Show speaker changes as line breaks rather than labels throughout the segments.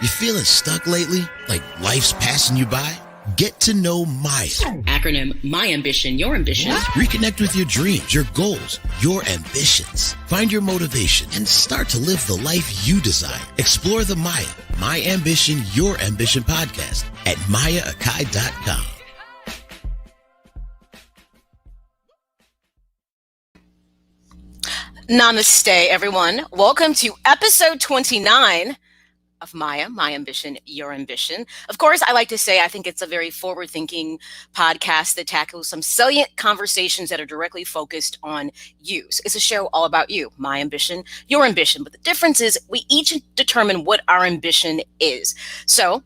You feeling stuck lately? Like life's passing you by? Get to know M.A.Y.A.
Acronym My Ambition, Your Ambition.
Reconnect with your dreams, your goals, your ambitions. Find your motivation and start to live the life you desire. Explore the M.A.Y.A, My Ambition, Your Ambition podcast at MAYAAkai.com.
Namaste, everyone. Welcome to episode 29 of M.A.Y.A, My Ambition, Your Ambition. Of course, I like to say I think it's a very forward-thinking podcast that tackles some salient conversations that are directly focused on you. So it's a show all about you, my ambition, your ambition. But the difference is we each determine what our ambition is. So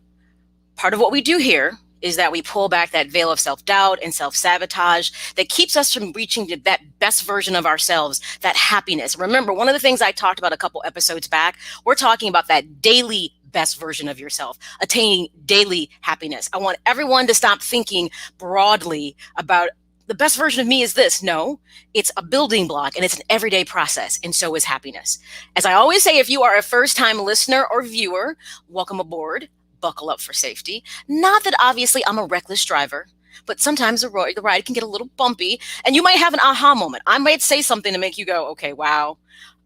part of what we do here is that we pull back that veil of self-doubt and self-sabotage that keeps us from reaching that best version of ourselves, that happiness. Remember, one of the things I talked about a couple episodes back, we're talking about that daily best version of yourself, attaining daily happiness. I want everyone to stop thinking broadly about the best version of me is this. No, it's a building block and it's an everyday process. And so is happiness. As I always say, if you are a first-time listener or viewer, welcome aboard. Buckle up for safety. Not that obviously I'm a reckless driver, but sometimes the ride can get a little bumpy and you might have an aha moment. I might say something to make you go, okay, wow,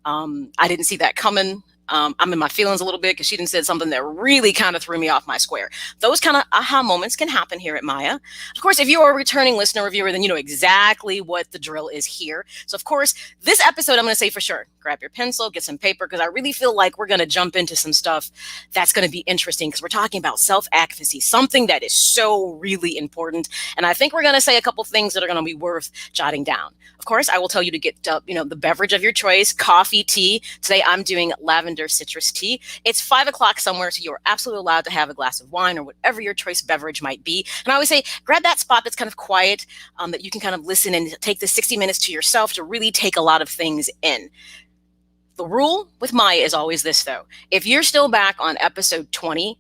I didn't see that coming. I'm in my feelings a little bit because she didn't say something that really kind of threw me off my square. Those kind of aha moments can happen here at M.A.Y.A. Of course, if you are a returning listener or viewer, then you know exactly what the drill is here. So of course, this episode, I'm going to say for sure, grab your pencil, get some paper, because I really feel like we're going to jump into some stuff that's going to be interesting because we're talking about self-advocacy, something that is so really important. And I think we're going to say a couple things that are going to be worth jotting down. Of course, I will tell you to get the beverage of your choice, coffee, tea. Today, I'm doing lavender citrus tea. It's 5 o'clock somewhere, so you're absolutely allowed to have a glass of wine or whatever your choice beverage might be. And I always say, grab that spot that's kind of quiet, that you can kind of listen and take the 60 minutes to yourself to really take a lot of things in. The rule with M.A.Y.A is always this, though. If you're still back on episode 20,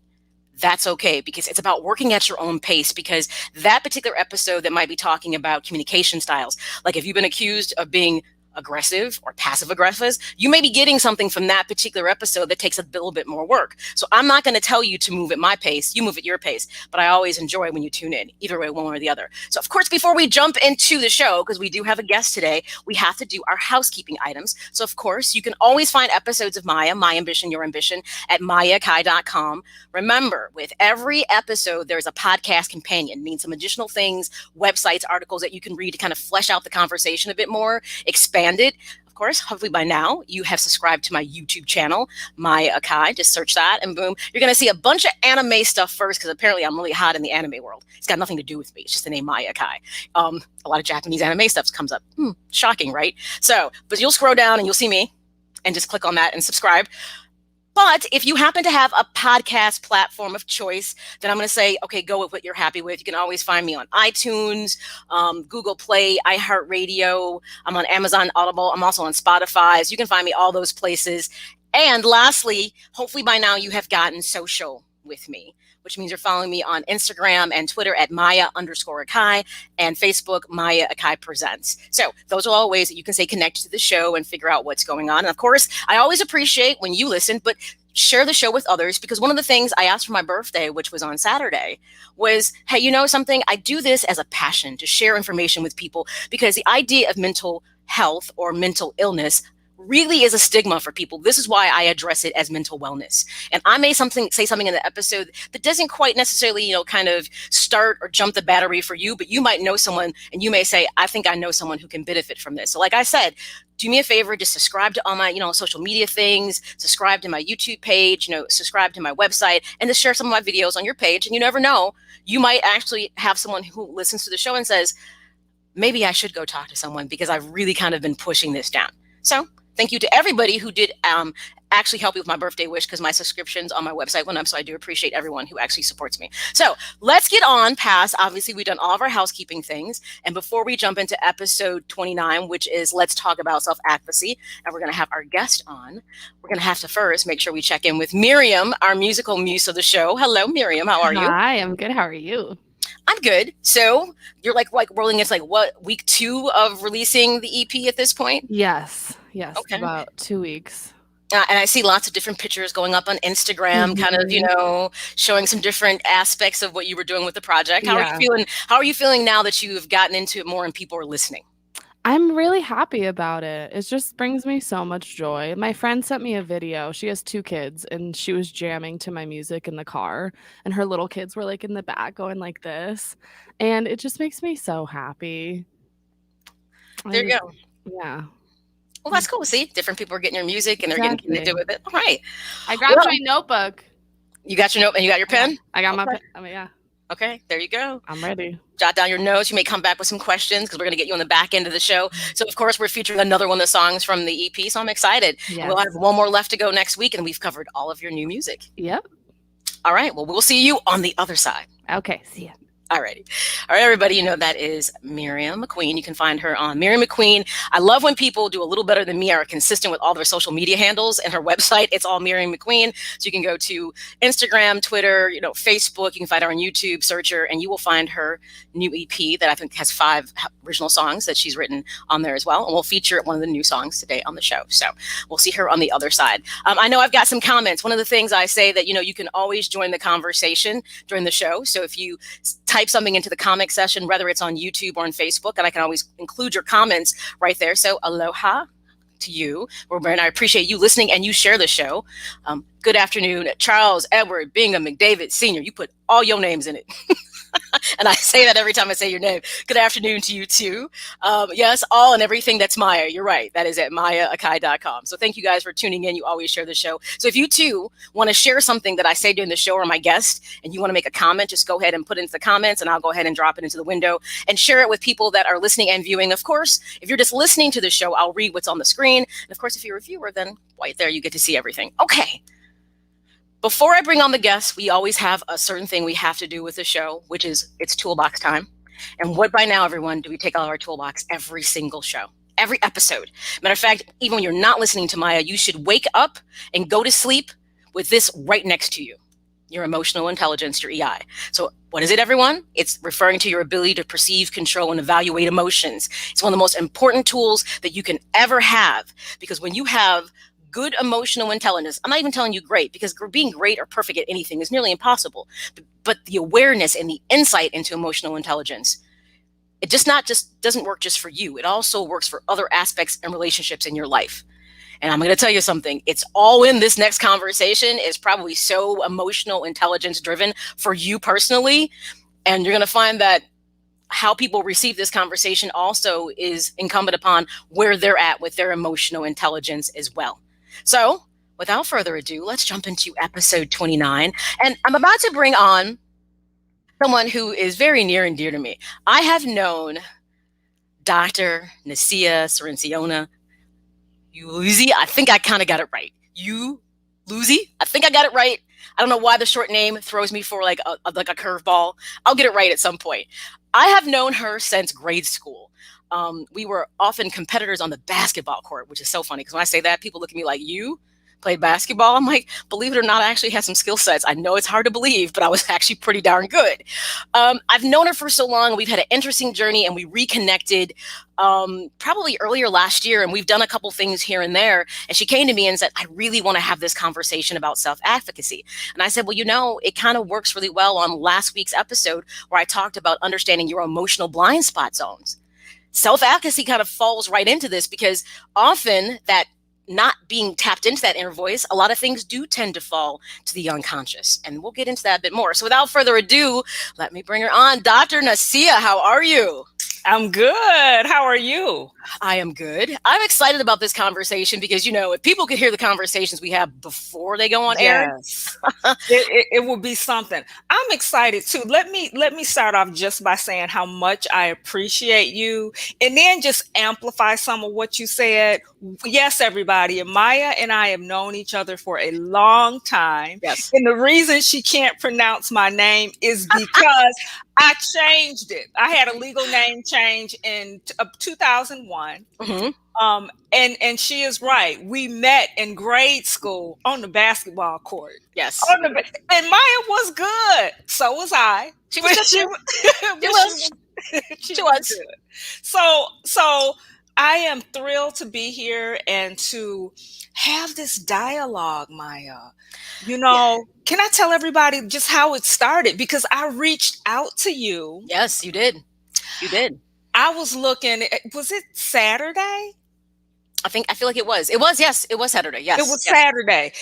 that's okay, because it's about working at your own pace, because that particular episode that might be talking about communication styles, like if you've been accused of being aggressive or passive aggressive, you may be getting something from that particular episode that takes a little bit more work. So I'm not going to tell you to move at my pace, you move at your pace, but I always enjoy when you tune in, either way, one or the other. So of course, before we jump into the show, because we do have a guest today, we have to do our housekeeping items. So of course, you can always find episodes of M.A.Y.A, My Ambition, Your Ambition at MAYAAkai.com. Remember, with every episode, there's a podcast companion, means some additional things, websites, articles that you can read to kind of flesh out the conversation a bit more, expand it. Of course, hopefully by now you have subscribed to my YouTube channel, M.A.Y.A. Just search that and boom, you're going to see a bunch of anime stuff first, because apparently I'm really hot in the anime world. It's got nothing to do with me. It's just the name M.A.Y.A. A lot of Japanese anime stuff comes up. Shocking, right? So, but you'll scroll down and you'll see me and just click on that and subscribe. But if you happen to have a podcast platform of choice, then I'm going to say, okay, go with what you're happy with. You can always find me on iTunes, Google Play, iHeartRadio. I'm on Amazon Audible. I'm also on Spotify. So you can find me all those places. And lastly, hopefully by now you have gotten social with me, which means you're following me on Instagram and Twitter at Maya_Akai and Facebook, M.A.Y.A Presents. So those are all ways that you can stay connected to the show and figure out what's going on. And of course, I always appreciate when you listen, but share the show with others, because one of the things I asked for my birthday, which was on Saturday, was, hey, you know something? I do this as a passion to share information with people, because the idea of mental health or mental illness really is a stigma for people. This is why I address it as mental wellness. And I may say something in the episode that doesn't quite necessarily, kind of start or jump the battery for you, but you might know someone and you may say, I think I know someone who can benefit from this. So like I said, do me a favor, just subscribe to all my, social media things, subscribe to my YouTube page, subscribe to my website, and just share some of my videos on your page. And you never know, you might actually have someone who listens to the show and says, maybe I should go talk to someone because I've really kind of been pushing this down. So thank you to everybody who did actually help me with my birthday wish, because my subscriptions on my website went up. So I do appreciate everyone who actually supports me. So let's get on past. Obviously, we've done all of our housekeeping things. And before we jump into episode 29, which is Let's Talk About Self-Advocacy, and we're going to have our guest on, we're going to have to first make sure we check in with Miriam, our musical muse of the show. Hello, Miriam. How are you?
Hi, I'm good. How are you?
I'm good. So you're like rolling into what, week 2 of releasing the EP at this point?
Yes.
Okay.
About 2 weeks.
And I see lots of different pictures going up on Instagram, kind of, showing some different aspects of what you were doing with the project. How are you feeling? How are you feeling now that you've gotten into it more and people are listening?
I'm really happy about it. It just brings me so much joy. My friend sent me a video. She has 2 kids and she was jamming to my music in the car and her little kids were like in the back going like this. And it just makes me so happy.
There you go.
Yeah.
Well, that's cool. See, different people are getting your music and they're getting connected with it. All right.
I grabbed my notebook.
You got your note and you got your pen?
I got my pen. Yeah.
Okay, there you go.
I'm ready.
Jot down your notes. You may come back with some questions because we're going to get you on the back end of the show. So, of course, we're featuring another one of the songs from the EP, so I'm excited. Yes. We'll have one more left to go next week, and we've covered all of your new music.
Yep.
All right, well, we'll see you on the other side.
Okay, see ya.
All right, everybody, that is Miriam McQueen. You can find her on Miriam McQueen. I love when people do a little better than me, are consistent with all their social media handles, and her website, it's all Miriam McQueen. So you can go to Instagram, Twitter, Facebook. You can find her on YouTube, search her, and you will find her new EP that I think has 5 original songs that she's written on there as well. And we'll feature one of the new songs today on the show. So we'll see her on the other side. I know I've got some comments. One of the things I say that, you can always join the conversation during the show. So if you type something into the comment section, whether it's on YouTube or on Facebook, and I can always include your comments right there. So aloha to you, and I appreciate you listening and you share the show. Good afternoon, Charles, Edward, Bingham, McDavid Sr. You put all your names in it. And I say that every time I say your name. Good afternoon to you too. Yes, all and everything that's Maya. You're right. That is at MayaAkai.com. So thank you guys for tuning in. You always share the show. So if you too want to share something that I say during the show or my guest, and you want to make a comment, just go ahead and put it into the comments and I'll go ahead and drop it into the window and share it with people that are listening and viewing. Of course, if you're just listening to the show, I'll read what's on the screen. And of course, if you're a viewer, then right there, you get to see everything. Okay. Before I bring on the guests, we always have a certain thing we have to do with the show, which is it's toolbox time. And what by now, everyone, do we take out of our toolbox every single show, every episode? Matter of fact, even when you're not listening to Maya, you should wake up and go to sleep with this right next to you, your emotional intelligence, your EI. So what is it, everyone? It's referring to your ability to perceive, control, and evaluate emotions. It's one of the most important tools that you can ever have, because when you have good emotional intelligence, I'm not even telling you great, because being great or perfect at anything is nearly impossible. But the awareness and the insight into emotional intelligence, it just doesn't work just for you. It also works for other aspects and relationships in your life. And I'm going to tell you something. It's all in this next conversation. Is probably so emotional intelligence driven for you personally. And you're going to find that how people receive this conversation also is incumbent upon where they're at with their emotional intelligence as well. So without further ado, let's jump into episode 29. And I'm about to bring on someone who is very near and dear to me. I have known Dr. Nasiah Cirincione-Ulezi. I think I kind of got it right. Ulezi? I think I got it right. I don't know why the short name throws me for like a curveball. I'll get it right at some point. I have known her since grade school. We were often competitors on the basketball court, which is so funny because when I say that, people look at me like, you played basketball? I'm like, believe it or not, I actually have some skill sets. I know it's hard to believe, but I was actually pretty darn good. I've known her for so long. We've had an interesting journey and we reconnected probably earlier last year, and we've done a couple things here and there. And she came to me and said, I really want to have this conversation about self-advocacy. And I said, well, it kind of works really well on last week's episode where I talked about understanding your emotional blind spot zones. Self-advocacy kind of falls right into this because often that not being tapped into that inner voice, a lot of things do tend to fall to the unconscious. And we'll get into that a bit more. So without further ado, let me bring her on. Dr. Nasiah, how are you?
I'm good. How are you?
I am good. I'm excited about this conversation because, if people could hear the conversations we have before they go on air,
it will be something. I'm excited too. Let me start off just by saying how much I appreciate you, and then just amplify some of what you said. Yes, everybody, Maya and I have known each other for a long time.
Yes.
And the reason she can't pronounce my name is because I changed it. I had a legal name change in 2001.
Mm-hmm.
And she is right. We met in grade school on the basketball court.
Yes.
And Maya was good. So was I.
She was.
Good. So I am thrilled to be here and to have this dialogue, Maya. Can I tell everybody just how it started? Because I reached out to you.
Yes, you did. You did.
I was looking, was it Saturday?
I feel like it was. Yes, it was Saturday. Yes.
It was
yes.
Saturday.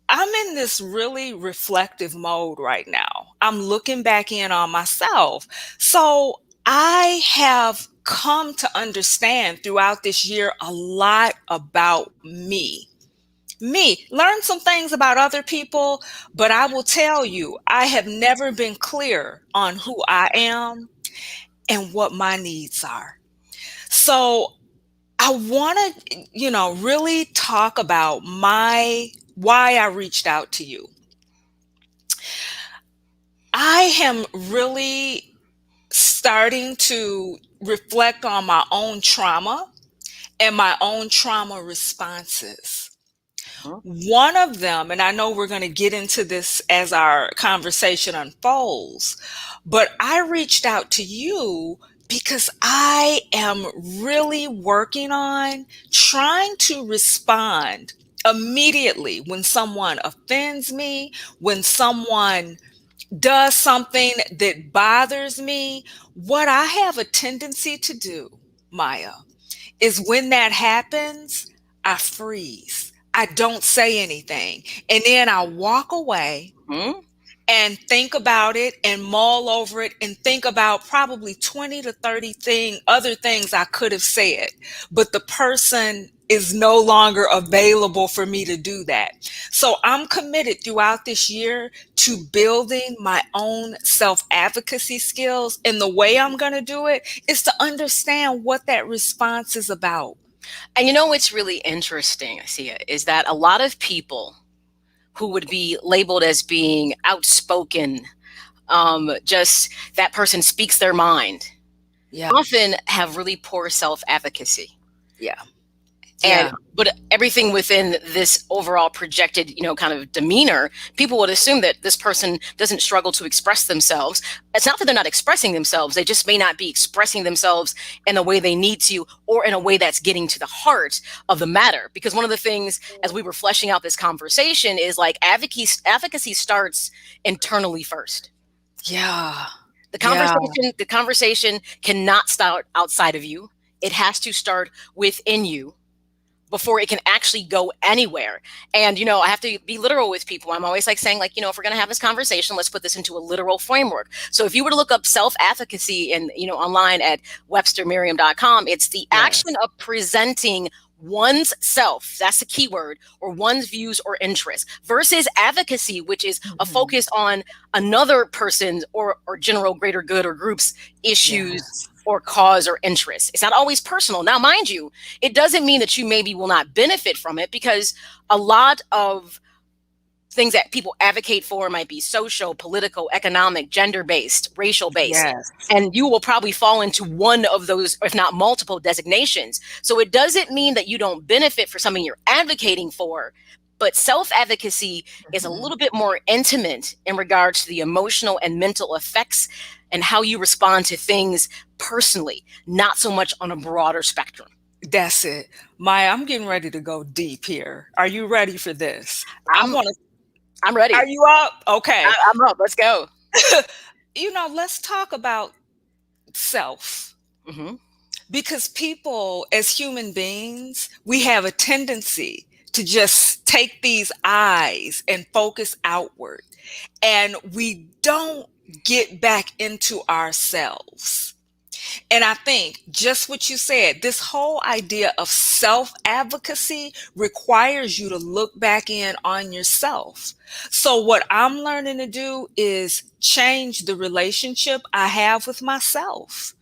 I'm in this really reflective mode right now. I'm looking back in on myself. So I have come to understand throughout this year a lot about me. Learn some things about other people, but I will tell you, I have never been clear on who I am and what my needs are. So I want to, really talk about why I reached out to you. I am really starting to reflect on my own trauma and my own trauma responses. One of them, and I know we're going to get into this as our conversation unfolds, but I reached out to you because I am really working on trying to respond immediately when someone offends me, when someone does something that bothers me. What I have a tendency to do, Maya, is when that happens, I freeze. I don't say anything. And then I walk away and think about it and mull over it and think about probably 20 to 30 other things I could have said. But the person is no longer available for me to do that. So I'm committed throughout this year to building my own self-advocacy skills. And the way I'm going to do it is to understand what that response is about.
And you know what's really interesting, Nasiah, is that a lot of people who would be labeled as being outspoken, just that person speaks their mind, often have really poor self-advocacy. But everything within this overall projected, kind of demeanor, people would assume that this person doesn't struggle to express themselves. It's not that they're not expressing themselves. They just may not be expressing themselves in a way they need to, or in a way that's getting to the heart of the matter. Because one of the things, as we were fleshing out this conversation, is like advocacy starts internally first. The conversation cannot start outside of you. It has to start within you before it can actually go anywhere. And, I have to be literal with people. I'm always saying, if we're going to have this conversation, let's put this into a literal framework. So if you were to look up self-advocacy and, online at webstermerriam.com, it's the action of presenting one's self, that's the key word, or one's views or interests, versus advocacy, which is a focus on another person's or general greater good or group's issues or cause or interest. It's not always personal. Now, mind you, it doesn't mean that you maybe will not benefit from it, because a lot of things that people advocate for might be social, political, economic, gender-based, racial-based. And you will probably fall into one of those, if not multiple designations. So it doesn't mean that you don't benefit for something you're advocating for, but self-advocacy is a little bit more intimate in regards to the emotional and mental effects and how you respond to things personally, not so much on a broader spectrum.
That's it. Maya, I'm getting ready to go deep here. Are you ready for this?
I'm ready.
Are you up? Okay.
I'm up. Let's go.
Let's talk about self. Because people, as human beings, we have a tendency to just take these eyes and focus outward. And we don't get back into ourselves. And I think just what you said, this whole idea of self-advocacy requires you to look back in on yourself. So what I'm learning to do is change the relationship I have with myself.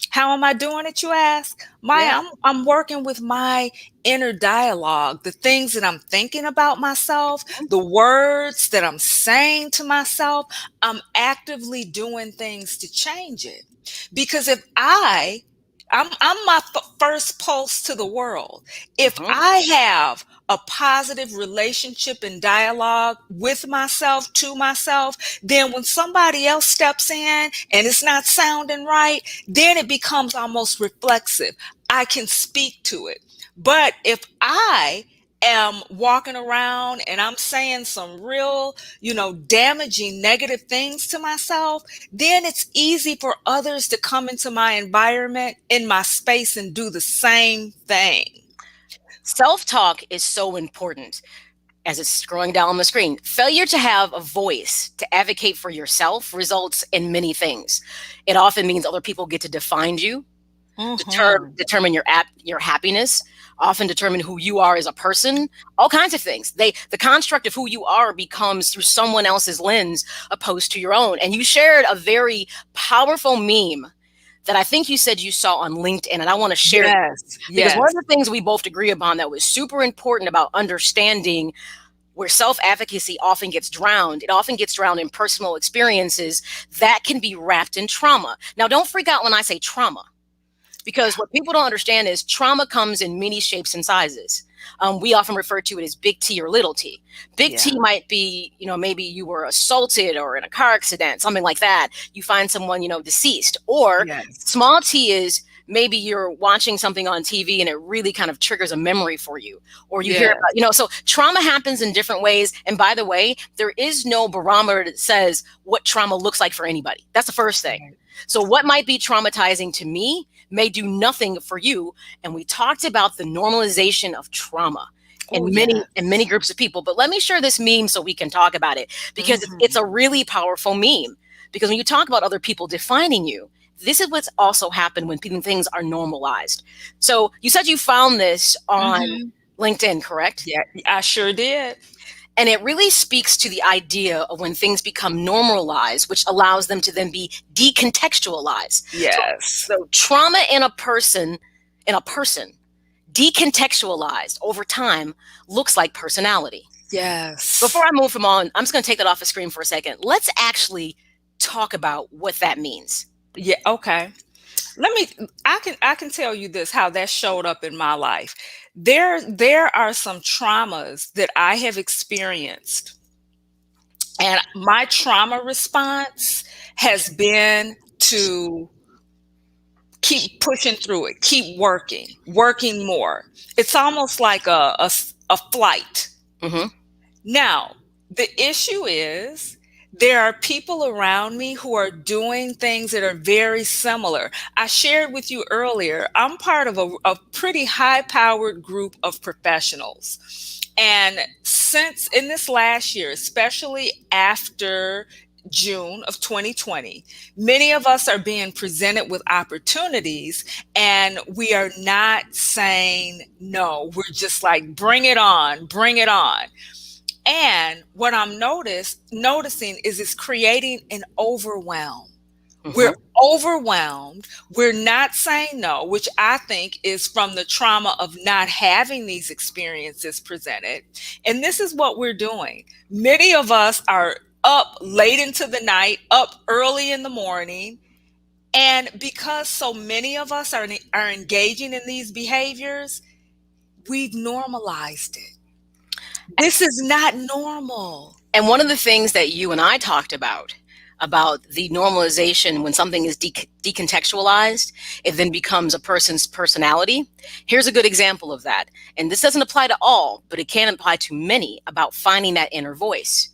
How am I doing it, you ask? Maya, I'm working with my inner dialogue, the things that I'm thinking about myself, the words that I'm saying to myself. I'm actively doing things to change it. Because if I'm my first pulse to the world. If I have a positive relationship and dialogue with myself, to myself, then when somebody else steps in and it's not sounding right, then it becomes almost reflexive. I can speak to it. But if I am walking around and I'm saying some real, damaging negative things to myself, then it's easy for others to come into my environment, in my space, and do the same thing.
Self-talk is so important. As it's scrolling down on the screen, failure to have a voice to advocate for yourself results in many things. It often means other people get to define you, determine your happiness, often determine who you are as a person, all kinds of things. The construct of who you are becomes through someone else's lens opposed to your own. And you shared a very powerful meme that I think you said you saw on LinkedIn, and I want to share it. Because one of the things we both agree upon that was super important about understanding where self-advocacy often gets drowned, it often gets drowned in personal experiences that can be wrapped in trauma. Now, don't freak out when I say trauma, because what people don't understand is trauma comes in many shapes and sizes. We often refer to it as big T or little t. Big T might be, maybe you were assaulted or in a car accident, something like that. You find someone, deceased. Or small t is maybe you're watching something on TV and it really kind of triggers a memory for you. Or you hear about, so trauma happens in different ways. And by the way, there is no barometer that says what trauma looks like for anybody. That's the first thing. So what might be traumatizing to me may do nothing for you. And we talked about the normalization of trauma in many groups of people. But let me share this meme so we can talk about it, because it's a really powerful meme. Because when you talk about other people defining you, this is what's also happened when things are normalized. So you said you found this on LinkedIn, correct?
Yeah, I sure did.
And it really speaks to the idea of when things become normalized, which allows them to then be decontextualized.
Yes.
So trauma in a person, decontextualized over time looks like personality.
Yes.
Before I move from on, I'm just going to take that off the screen for a second. Let's actually talk about what that means.
Yeah. Okay. I can tell you this, how that showed up in my life. There are some traumas that I have experienced, and my trauma response has been to keep pushing through it, keep working more. It's almost like a flight. Now, the issue is, there are people around me who are doing things that are very similar. I shared with you earlier, I'm part of a pretty high-powered group of professionals. And since in this last year, especially after June of 2020, many of us are being presented with opportunities, and we are not saying no. We're just like, bring it on, bring it on. And what I'm noticing is it's creating an overwhelm. We're overwhelmed. We're not saying no, which I think is from the trauma of not having these experiences presented. And this is what we're doing. Many of us are up late into the night, up early in the morning. And because so many of us are engaging in these behaviors, we've normalized it. This is not normal.
And one of the things that you and I talked about the normalization, when something is decontextualized, it then becomes a person's personality. Here's a good example of that. And this doesn't apply to all, but it can apply to many, about finding that inner voice.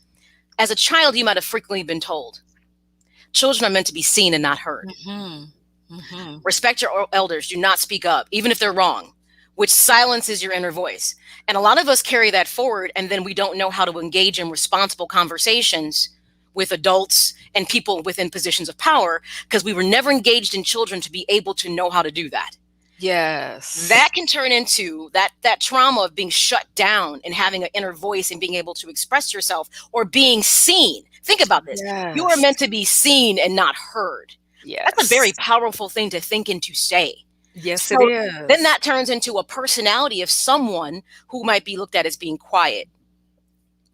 As a child, you might have frequently been told, children are meant to be seen and not heard. Respect your elders. Do not speak up, even if they're wrong, which silences your inner voice. And a lot of us carry that forward, and then we don't know how to engage in responsible conversations with adults and people within positions of power, because we were never engaged in children to be able to know how to do that.
Yes.
That can turn into that trauma of being shut down and having an inner voice and being able to express yourself, or being seen. Think about this.
Yes.
You are meant to be seen and not heard.
Yes.
That's a very powerful thing to think and to say.
Yes,
So
it is.
then that turns into a personality of someone who might be looked at as being quiet,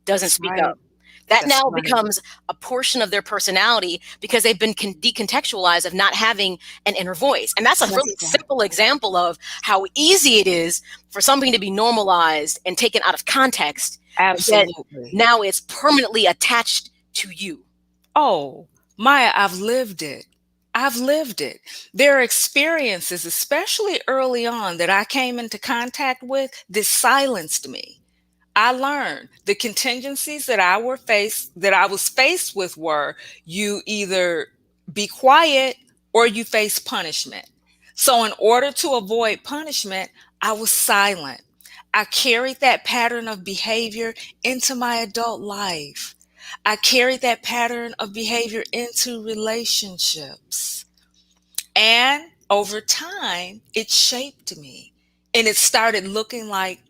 doesn't speak up. That now becomes a portion of their personality, because they've been decontextualized of not having an inner voice. And that's a really simple example of how easy it is for something to be normalized and taken out of context.
Absolutely.
Now it's permanently attached to you.
Oh, Maya, I've lived it. I've lived it. There are experiences, especially early on, that I came into contact with that silenced me. I learned the contingencies that I was faced with were you either be quiet or you face punishment. So in order to avoid punishment, I was silent. I carried that pattern of behavior into my adult life. I carried that pattern of behavior into relationships. And over time, it shaped me and it started looking like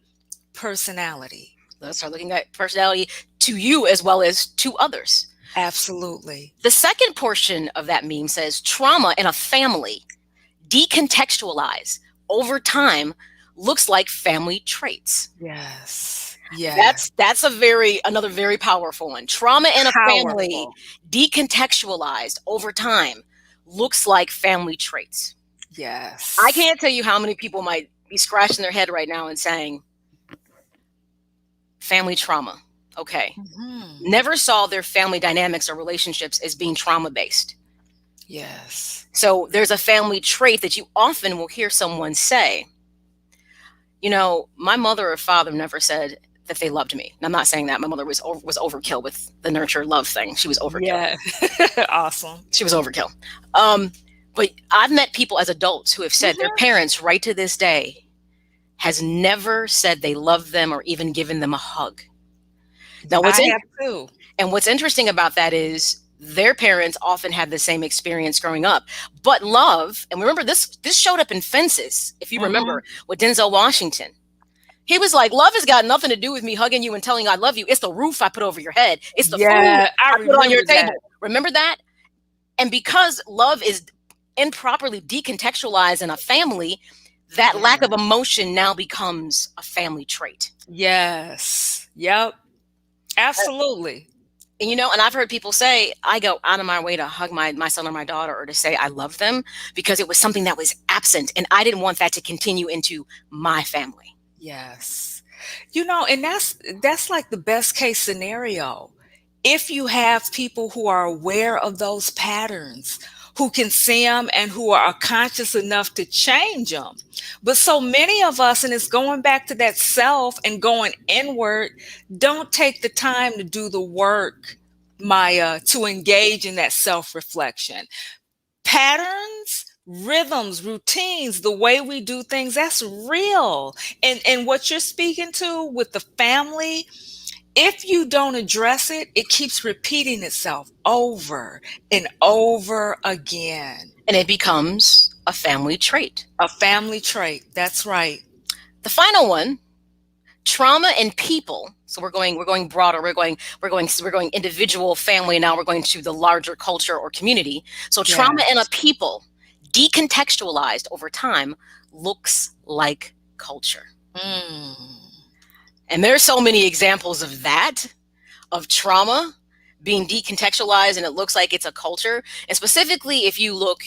personality.
Let's start looking at personality to you as well as to others.
Absolutely.
The second portion of that meme says trauma in a family decontextualized over time looks like family traits.
Yes. Yeah.
That's another very powerful one. Trauma in a family
Powerful.
decontextualized over time looks like family traits.
Yes.
I can't tell you how many people might be scratching their head right now and saying, family trauma. Okay. Never saw their family dynamics or relationships as being trauma-based.
Yes.
So there's a family trait that you often will hear someone say, you know, my mother or father never said that they loved me. And I'm not saying that. My mother was overkill with the nurture love thing. She was overkill.
Yeah. Awesome.
She was overkill. But I've met people as adults who have said their parents right to this day has never said they love them or even given them a hug. Now,
I have too.
And what's interesting about that is their parents often had the same experience growing up. But love, and remember this showed up in Fences, if you remember, with Denzel Washington. He was like, love has got nothing to do with me hugging you and telling you I love you. It's the roof I put over your head. It's the food I put on your table. Remember that? And because love is improperly decontextualized in a family, that lack of emotion now becomes a family trait.
Yes. Yep. Absolutely.
And, you know, and I've heard people say, I go out of my way to hug my son or my daughter or to say I love them because it was something that was absent. And I didn't want that to continue into my family.
Yes. You know, and that's like the best case scenario. If you have people who are aware of those patterns, who can see them and who are conscious enough to change them. But so many of us, and it's going back to that self and going inward, don't take the time to do the work, Maya, to engage in that self-reflection. Patterns, rhythms, routines, the way we do things, that's real. And what you're speaking to with the family, if you don't address it, it keeps repeating itself over and over again.
And it becomes a family trait.
A family trait. That's right.
The final one, trauma in people. So we're going broader. We're going individual, family. Now we're going to the larger culture or community. So trauma in a people, decontextualized over time, looks like culture. And there's so many examples of that, of trauma being decontextualized and it looks like it's a culture. And specifically, if you look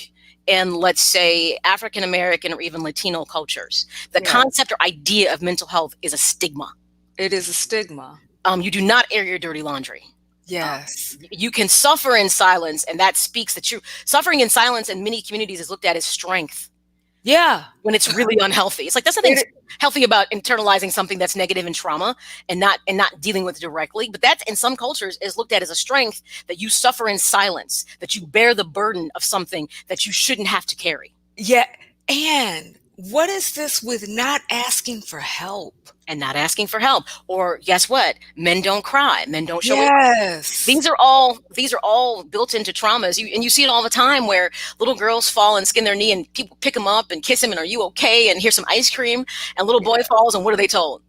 in, let's say, African-American or even Latino cultures, the concept or idea of mental health is a stigma.
It is a stigma.
You do not air your dirty laundry.
Yes.
You can suffer in silence, and that speaks the truth. Suffering in silence in many communities is looked at as strength.
Yeah.
When it's really unhealthy. It's like there's nothing healthy about internalizing something that's negative and trauma and not dealing with it directly. But that in some cultures is looked at as a strength, that you suffer in silence, that you bear the burden of something that you shouldn't have to carry.
Yeah. And what is this with not asking for help?
And not asking for help. Or guess what? Men don't cry. Men don't show
Yes.
These are all built into traumas. You see it all the time where little girls fall and skin their knee and people pick them up and kiss him and are you okay? And here's some ice cream. And little boy falls and what are they told?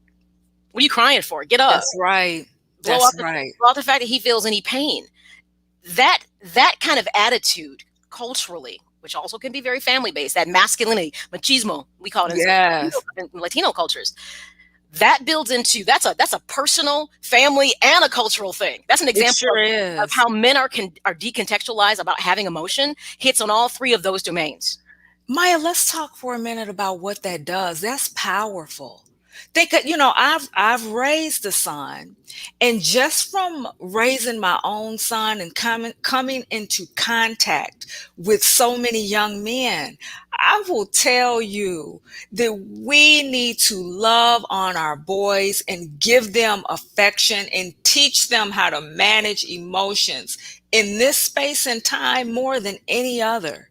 What are you crying for? Get up.
That's right.
Blow out the fact that he feels any pain. That kind of attitude culturally, which also can be very family based, that masculinity, machismo, we call it in Latino cultures. That builds into that's a personal, family, and a cultural thing. That's an example of how men are decontextualized about having emotion. Hits on all three of those domains.
Maya, let's talk for a minute about what that does. That's powerful. I've raised a son, and just from raising my own son and coming into contact with so many young men, I will tell you that we need to love on our boys and give them affection and teach them how to manage emotions in this space and time more than any other.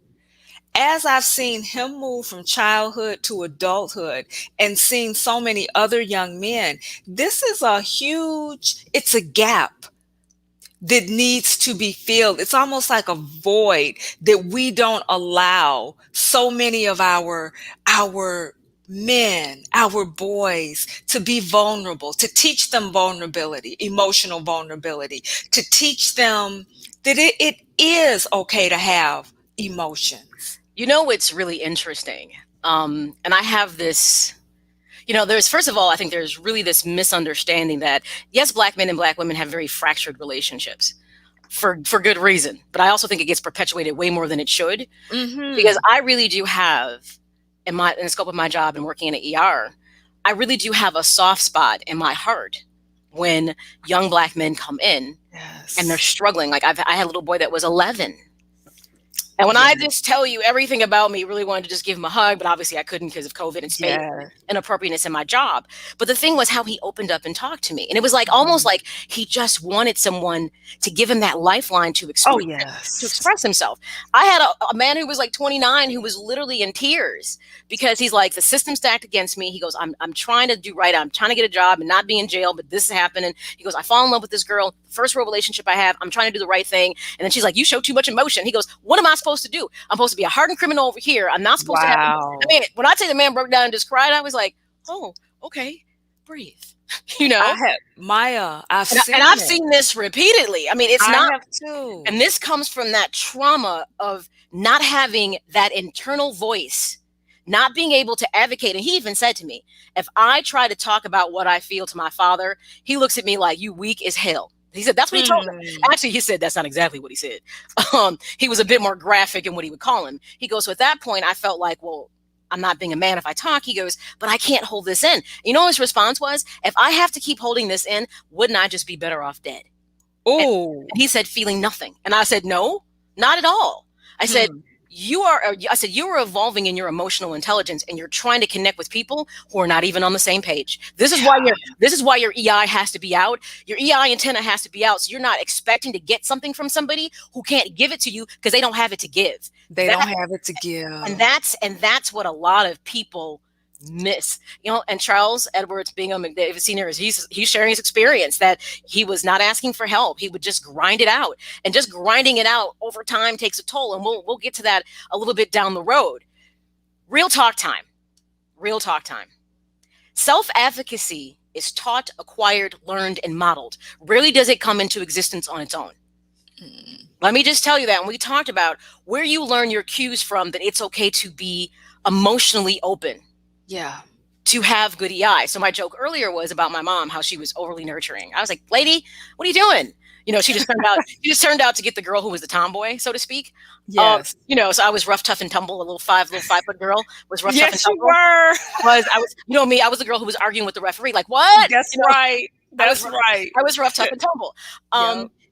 As I've seen him move from childhood to adulthood and seen so many other young men, this is it's a gap that needs to be filled. It's almost like a void that we don't allow so many of our men, our boys to be vulnerable, to teach them vulnerability, emotional vulnerability, to teach them that it is okay to have emotions.
You know what's really interesting? And I have this, there's, first of all, I think there's really this misunderstanding that, yes, Black men and Black women have very fractured relationships for good reason. But I also think it gets perpetuated way more than it should.
Mm-hmm.
Because I really do have, in the scope of my job and working in an ER, I really do have a soft spot in my heart when young Black men come in and they're struggling. Like I had a little boy that was 11. And when I just tell you everything about me, really wanted to just give him a hug, but obviously I couldn't because of COVID and space inappropriateness in my job. But the thing was how he opened up and talked to me. And it was like almost like he just wanted someone to give him that lifeline to express himself. I had a man who was like 29 who was literally in tears because he's like, the system's stacked against me. He goes, I'm trying to do right. I'm trying to get a job and not be in jail, but this is happening. He goes, I fall in love with this girl. First real relationship I have. I'm trying to do the right thing. And then she's like, you show too much emotion. He goes, what am I supposed to do? I'm supposed to be a hardened criminal over here. I'm not supposed to have. I mean, when I say the man broke down and just cried, I was like, oh, okay, breathe. I've seen this repeatedly. I mean, I have too. And this comes from that trauma of not having that internal voice, not being able to advocate. And he even said to me, if I try to talk about what I feel to my father, he looks at me like, you weak as hell. He said, that's what he told me. Actually, he said, that's not exactly what he said. He was a bit more graphic in what he would call him. He goes, so at that point, I felt like, well, I'm not being a man if I talk. He goes, but I can't hold this in. You know what his response was? If I have to keep holding this in, wouldn't I just be better off dead? Oh. And he said, feeling nothing. And I said, no, not at all. I said, you are evolving in your emotional intelligence and you're trying to connect with people who are not even on the same page. This is why your EI has to be out. Your EI antenna has to be out. So you're not expecting to get something from somebody who can't give it to you because they don't have it to give.
They don't have it to give.
And that's what a lot of people miss, and Charles Edwards Bingham McDavid Sr. he's sharing his experience that he was not asking for help. He would just grind it out, and just grinding it out over time takes a toll. And we'll get to that a little bit down the road. Real talk time. Self-advocacy is taught, acquired, learned, and modeled. Rarely does it come into existence on its own. Let me just tell you that. And we talked about where you learn your cues from, that it's okay to be emotionally open.
Yeah.
To have good EI. So my joke earlier was about my mom, how she was overly nurturing. I was like, lady, what are you doing? She just turned out to get the girl who was the tomboy, so to speak.
Yes.
So I was rough, tough, and tumble. A little 5-foot girl was rough, tough, and tumble.
Yes, you were.
I was, me. I was the girl who was arguing with the referee. Like, what?
That's right. That's right.
I was rough, tough, and tumble.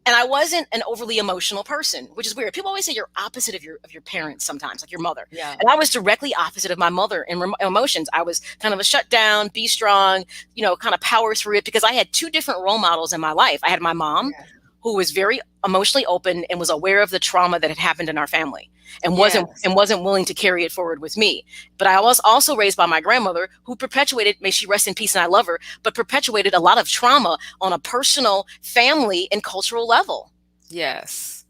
And I wasn't an overly emotional person, which is weird. People always say you're opposite of your parents sometimes, like your mother.
Yeah.
And I was directly opposite of my mother in emotions. I was kind of a shut down, be strong, kind of power through it, because I had two different role models in my life. I had my mom, who was very emotionally open and was aware of the trauma that had happened in our family and wasn't willing to carry it forward with me. But I was also raised by my grandmother, who perpetuated, may she rest in peace and I love her, but perpetuated a lot of trauma on a personal, family, and cultural level.
Yes.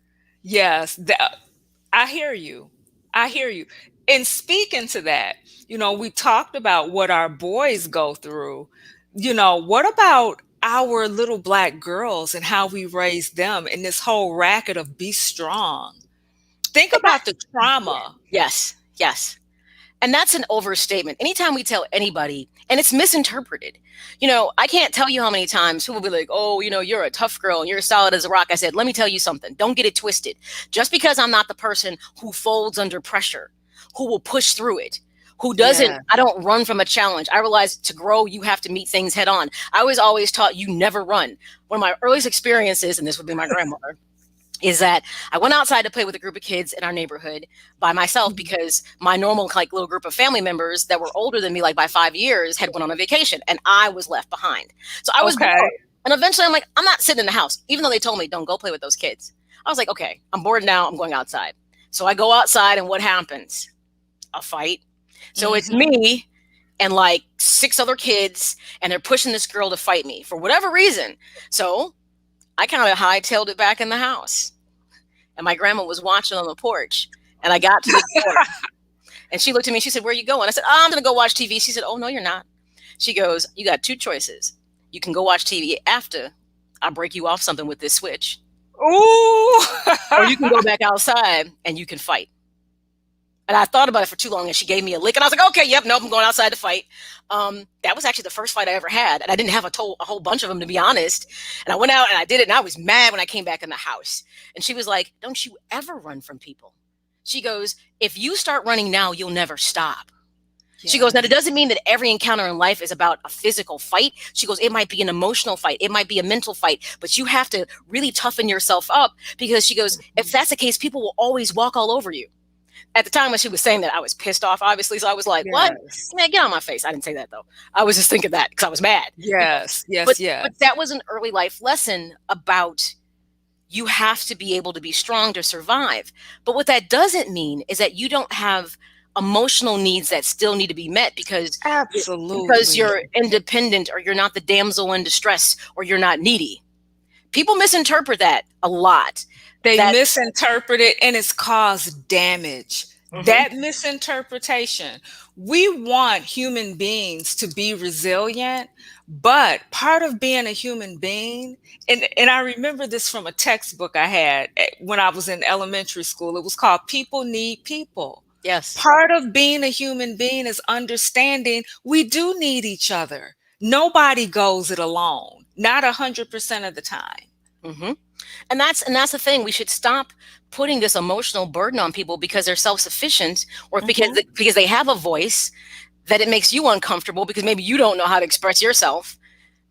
I hear you. And speaking to that, we talked about what our boys go through. What about our little Black girls and how we raise them in this whole racket of be strong? Think about the trauma.
Yes. And that's an overstatement. Anytime we tell anybody, and it's misinterpreted, I can't tell you how many times people will be like, oh, you're a tough girl and you're solid as a rock. I said, let me tell you something. Don't get it twisted. Just because I'm not the person who folds under pressure, who will push through it, who doesn't,
Yeah.
I don't run from a challenge. I realize to grow, you have to meet things head on. I was always taught you never run. One of my earliest experiences, and this would be my grandmother, is that I went outside to play with a group of kids in our neighborhood by myself because my normal like little group of family members that were older than me, like by 5 years, had went on a vacation and I was left behind. So I was bored. And eventually I'm like, I'm not sitting in the house, even though they told me don't go play with those kids. I was like, okay, I'm bored now. I'm going outside. So I go outside and what happens? A fight. So it's me and like 6 other kids and they're pushing this girl to fight me for whatever reason. So I kind of hightailed it back in the house. And my grandma was watching on the porch. And I got to the door. And she looked at me and she said, where are you going? I said, I'm going to go watch TV. She said, oh, no, you're not. She goes, you got 2 choices. You can go watch TV after I break you off something with this switch.
Ooh.
Or you can go back outside and you can fight. And I thought about it for too long and she gave me a lick. And I was like, okay, yep, nope, I'm going outside to fight. That was actually the first fight I ever had. And I didn't have a whole bunch of them, to be honest. And I went out and I did it. And I was mad when I came back in the house. And she was like, don't you ever run from people. She goes, if you start running now, you'll never stop. Yeah. She goes, now, it doesn't mean that every encounter in life is about a physical fight. She goes, it might be an emotional fight. It might be a mental fight, but you have to really toughen yourself up because she goes, if that's the case, people will always walk all over you. At the time when she was saying that, I was pissed off, obviously. So I was like, what? Man, get on my face. I didn't say that, though. I was just thinking that because I was mad.
Yes.
But that was an early life lesson about you have to be able to be strong to survive. But what that doesn't mean is that you don't have emotional needs that still need to be met because you're independent or you're not the damsel in distress or you're not needy. People misinterpret that a lot.
They misinterpret it and it's caused damage. That misinterpretation. We want human beings to be resilient, but part of being a human being, and I remember this from a textbook I had when I was in elementary school. It was called People Need People.
Yes.
Part of being a human being is understanding we do need each other. Nobody goes it alone, not 100% of the time.
And that's the thing. We should stop putting this emotional burden on people because they're self-sufficient or because they have a voice that it makes you uncomfortable because maybe you don't know how to express yourself.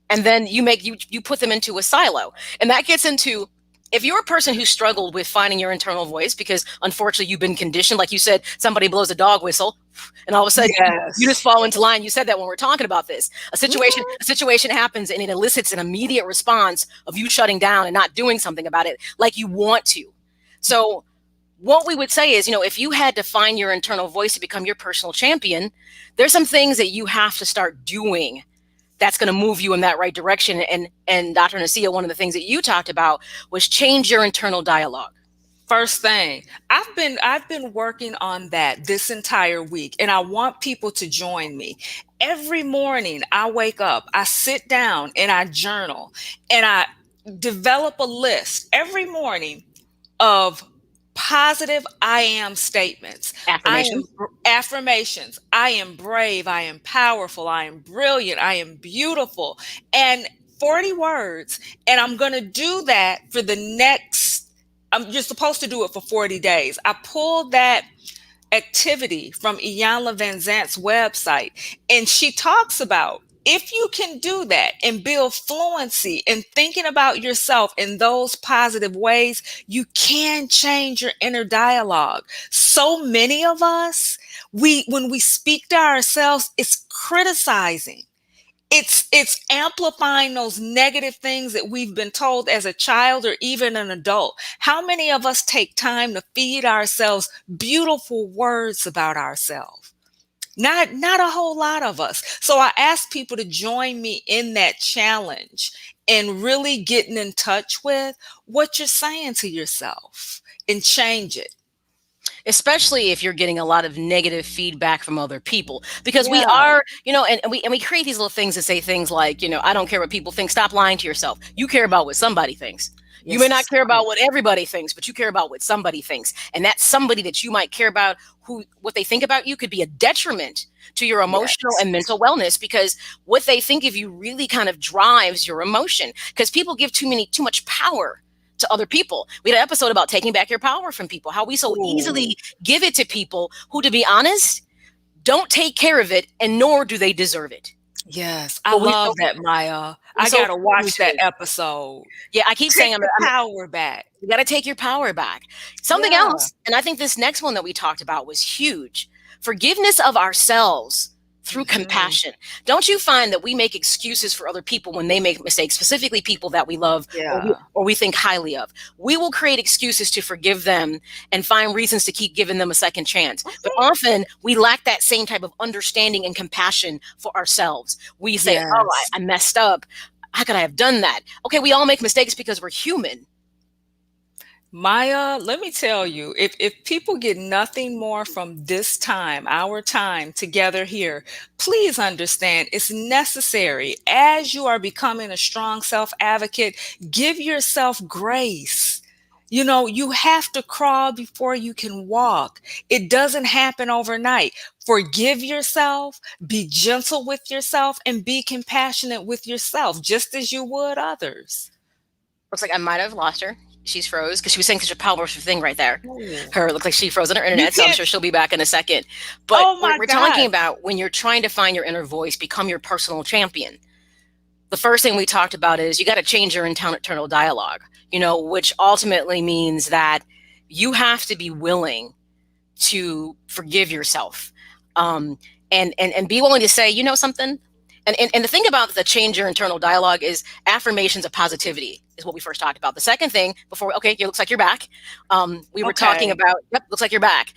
And then you put them into a silo. And that gets into, if you're a person who struggled with finding your internal voice because unfortunately you've been conditioned, like you said, somebody blows a dog whistle and all of a sudden you just fall into line. You said that when we're talking about this, a situation happens and it elicits an immediate response of you shutting down and not doing something about it like you want to. So what we would say is, if you had to find your internal voice to become your personal champion, there's some things that you have to start doing that's going to move you in that right direction. And Dr. Nasiah, one of the things that you talked about was change your internal dialogue.
First thing, I've been working on that this entire week, and I want people to join me. Every morning I wake up, I sit down and I journal and I develop a list every morning of positive I am statements. Affirmations. I am brave. I am powerful. I am brilliant. I am beautiful. And 40 words. And I'm going to do that for the next, you're supposed to do it for 40 days. I pulled that activity from Iyanla Vanzant's website. And she talks about, if you can do that and build fluency in thinking about yourself in those positive ways, you can change your inner dialogue. So many of us, when we speak to ourselves, it's criticizing. It's amplifying those negative things that we've been told as a child or even an adult. How many of us take time to feed ourselves beautiful words about ourselves? Not a whole lot of us. So I ask people to join me in that challenge and really getting in touch with what you're saying to yourself and change it.
Especially if you're getting a lot of negative feedback from other people, because we are, and we create these little things that say things like, I don't care what people think. Stop lying to yourself. You care about what somebody thinks. You may not care about what everybody thinks, but you care about what somebody thinks. And that somebody that you might care about, what they think about you could be a detriment to your emotional and mental wellness, because what they think of you really kind of drives your emotion, because people give too much power to other people. We had an episode about taking back your power from people, how we so easily give it to people who, to be honest, don't take care of it, and nor do they deserve it.
Yes, I
But we
love
so,
that, Maya.
we
I
so
gotta watch that
appreciate.
episode.
Yeah, I keep saying
Take the power back.
you got to take your power back. Something
Yeah.
else, and I think this next one that we talked about was huge. Forgiveness of ourselves through compassion. Don't you find that we make excuses for other people when they make mistakes, specifically people that we love or we think highly of? We will create excuses to forgive them and find reasons to keep giving them a second chance. But often we lack that same type of understanding and compassion for ourselves. We say, oh, I messed up. How could I have done that? Okay, we all make mistakes because we're human.
Maya, let me tell you, if people get nothing more from this time, our time together here, please understand it's necessary. As you are becoming a strong self-advocate, give yourself grace. You know, you have to crawl before you can walk. It doesn't happen overnight. Forgive yourself, be gentle with yourself, and be compassionate with yourself, just as you would others.
Looks like I might have lost her. She's froze because she was saying such a powerful thing right there. Her looks like she froze on her internet, so I'm sure she'll be back in a second. But we're talking about when you're trying to find your inner voice, become your personal champion. The first thing we talked about is you got to change your internal dialogue, you know, which ultimately means that you have to be willing to forgive yourself, and be willing to say, you know, something. And the thing about the change your internal dialogue is affirmations of positivity is what we first talked about. The second thing before, okay, it looks like you're back. We were talking about, yep, looks like you're back.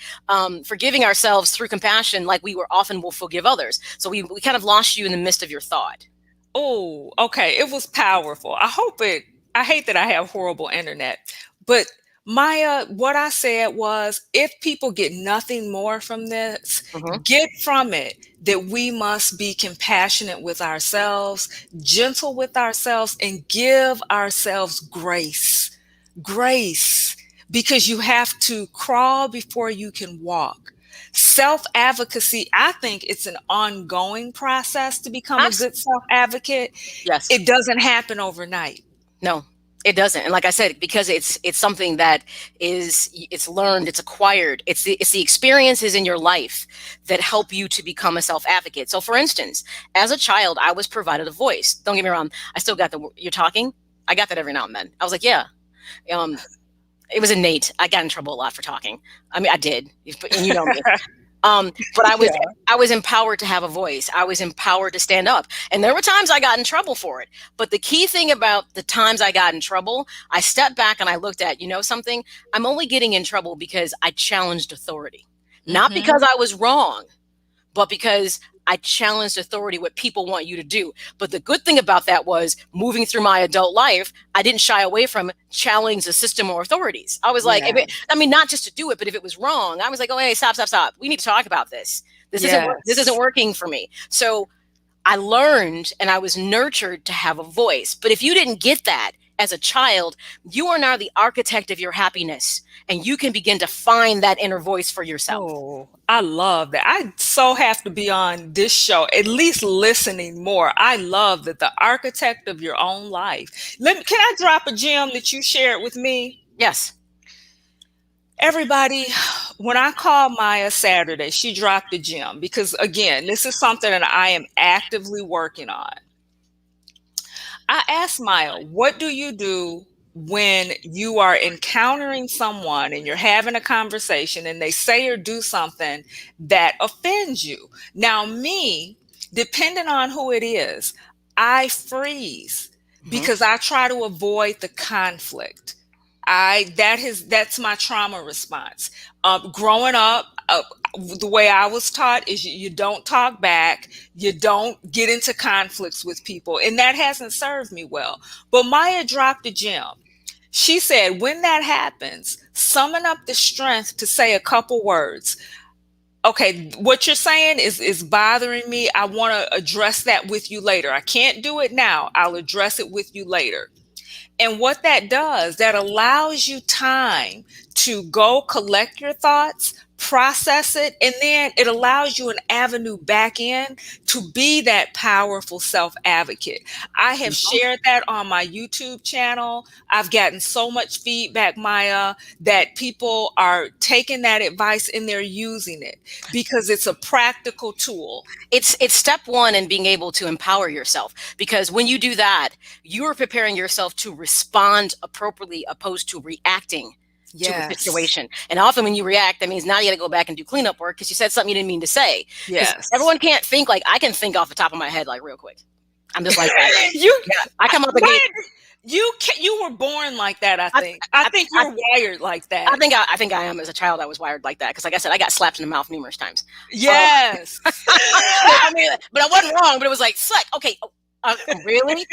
Forgiving ourselves through compassion, like we were often will forgive others. So we kind of lost you in the midst of your thought.
Oh, okay. It was powerful. I hate that I have horrible internet, but Maya, what I said was, if people get nothing more from this, get from it that we must be compassionate with ourselves, gentle with ourselves, and give ourselves grace. Grace, because you have to crawl before you can walk. Self-advocacy, I think it's an ongoing process to become a good self-advocate.
Yes.
It doesn't happen overnight.
No. It doesn't. And like I said, because it's something that it's learned, it's acquired, it's the experiences in your life that help you to become a self-advocate. So for instance, as a child, I was provided a voice. Don't get me wrong. I still got you're talking. I got that every now and then. I was like, yeah. It was innate. I got in trouble a lot for talking. I mean, I did, and you know me. But I was empowered to have a voice. I was empowered to stand up. And there were times I got in trouble for it. But the key thing about the times I got in trouble, I stepped back and I looked at, you know something? I'm only getting in trouble because I challenged authority. Not because I was wrong, but because I challenged authority, what people want you to do. But the good thing about that was moving through my adult life, I didn't shy away from challenging the system or authorities. I was like, not just to do it, but if it was wrong, I was like, oh, hey, stop. We need to talk about this. This isn't working for me. So I learned and I was nurtured to have a voice. But if you didn't get that as a child, you are now the architect of your happiness, and you can begin to find that inner voice for yourself.
Oh, I love that. I so have to be on this show, at least listening more. I love that, the architect of your own life. Can I drop a gem that you shared with me?
Yes.
Everybody, when I called Maya Saturday, she dropped a gem because, again, this is something that I am actively working on. I asked Maya, what do you do when you are encountering someone and you're having a conversation and they say or do something that offends you? Now, me, depending on who it is, I freeze because I try to avoid the conflict. That's my trauma response. Growing up, the way I was taught is you don't talk back, you don't get into conflicts with people, and that hasn't served me well. But Maya dropped a gem. She said, when that happens, summon up the strength to say a couple words. Okay, what you're saying is bothering me. I want to address that with you later. I can't do it now. I'll address it with you later. And what that does, that allows you time to go collect your thoughts, process it, and then it allows you an avenue back in to be that powerful self-advocate. I have shared that on my YouTube channel. I've gotten so much feedback, Maya, that people are taking that advice and they're using it because it's a practical tool.
It's step one in being able to empower yourself, because when you do that, you are preparing yourself to respond appropriately opposed to reacting to a situation. And often when you react, that means now you got to go back and do cleanup work because you said something you didn't mean to say.
Yes.
Everyone can't think like I can think off the top of my head, like real quick. I'm just like that. I come out the gate.
You were born like that, I think. I think you're wired like that.
I think I am. As a child, I was wired like that because, like I said, I got slapped in the mouth numerous times.
Yes.
I mean, but I wasn't wrong. But it was like, okay, really?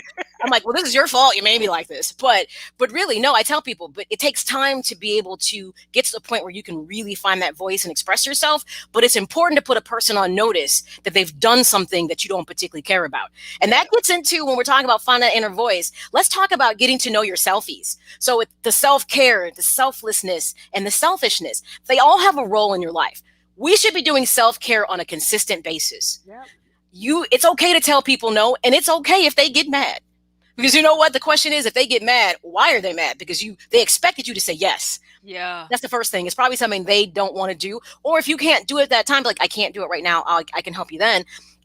I'm like, well, this is your fault. You made me like this. But really, no, I tell people, but it takes time to be able to get to the point where you can really find that voice and express yourself. But it's important to put a person on notice that they've done something that you don't particularly care about. And that gets into, when we're talking about finding that inner voice, let's talk about getting to know your selfies. So the self-care, the selflessness, and the selfishness, they all have a role in your life. We should be doing self-care on a consistent basis.
Yep.
It's okay to tell people no, and it's okay if they get mad. Because you know what? The question is, if they get mad, why are they mad? Because they expected you to say yes.
Yeah.
That's the first thing. It's probably something they don't want to do. Or if you can't do it at that time, like, I can't do it right now, I can help you then.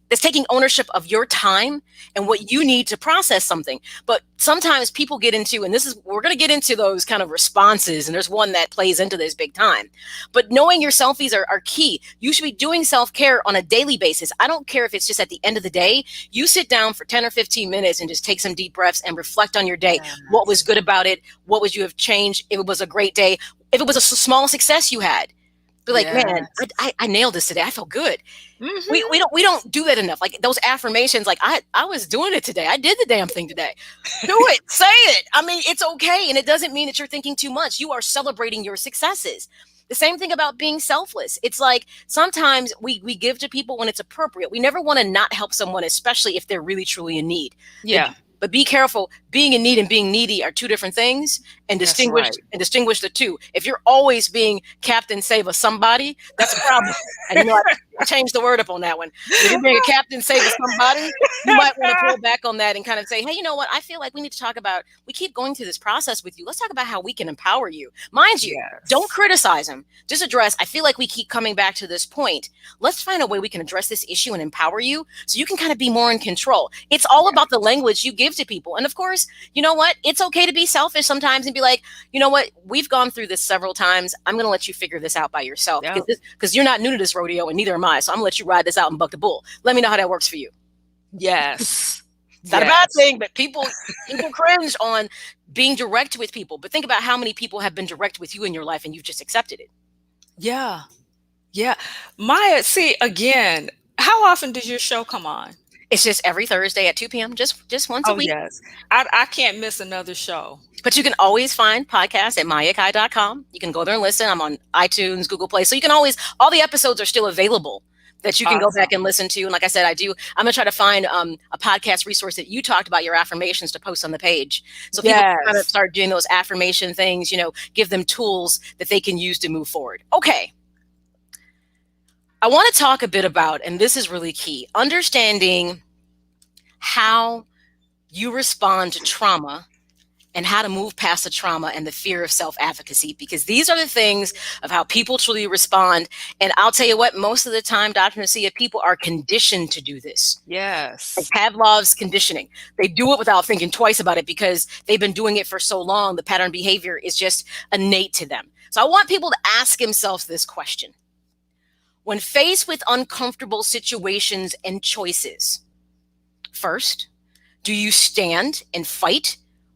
It's taking ownership of your time and what you need to process something. But sometimes people get into, and we're going to get into those kind of responses, and there's one that plays into this big time. But knowing your selfies are key. You should be doing self-care on a daily basis. I don't care if it's just at the end of the day. You sit down for 10 or 15 minutes and just take some deep breaths and reflect on your day. Yes. What was good about it? What would you have changed if it was a great day? If it was a small success you had. Be like, yes, man, I nailed this today. I felt good. Mm-hmm. We don't do that enough. Like those affirmations, like I was doing it today. I did the damn thing today. Do it. Say it. I mean, it's okay. And it doesn't mean that you're thinking too much. You are celebrating your successes. The same thing about being selfless. It's like sometimes we give to people when it's appropriate. We never want to not help someone, especially if they're really, truly in need.
Yeah.
But be careful. Being in need and being needy are two different things, and distinguish the two. If you're always being Captain Save a somebody, that's a problem. And you know, I changed the word up on that one. If you're being a Captain Save a somebody, you might want to pull back on that and kind of say, hey, you know what? I feel like we need to talk about, we keep going through this process with you. Let's talk about how we can empower you. Mind you, don't criticize them. Just address, I feel like we keep coming back to this point. Let's find a way we can address this issue and empower you so you can kind of be more in control. It's all about the language you give to people. And of course, you know what? It's okay to be selfish sometimes and be like, you know what? We've gone through this several times. I'm going to let you figure this out by yourself because you're not new to this rodeo and neither am I. So I'm going to let you ride this out and buck the bull. Let me know how that works for you.
Yes.
It's not a bad thing, but people cringe on being direct with people. But think about how many people have been direct with you in your life and you've just accepted it.
Yeah. Yeah. Maya, see, again, how often does your show come on?
It's just every Thursday at 2 p.m. Just once a week.
Yes. I can't miss another show.
But you can always find podcasts at MA.com. You can go there and listen. I'm on iTunes, Google Play. So you can always, all the episodes are still available that you can go back and listen to. And like I said, I'm going to try to find a podcast resource that you talked about, your affirmations, to post on the page. So people can kind of start doing those affirmation things, give them tools that they can use to move forward. Okay. I want to talk a bit about, and this is really key, understanding how you respond to trauma and how to move past the trauma and the fear of self-advocacy, because these are the things of how people truly respond. And I'll tell you what, most of the time, Dr. Nasiah, people are conditioned to do this.
Yes.
Like Pavlov's conditioning. They do it without thinking twice about it because they've been doing it for so long. The pattern behavior is just innate to them. So I want people to ask themselves this question. When faced with uncomfortable situations and choices, first, do you stand and fight,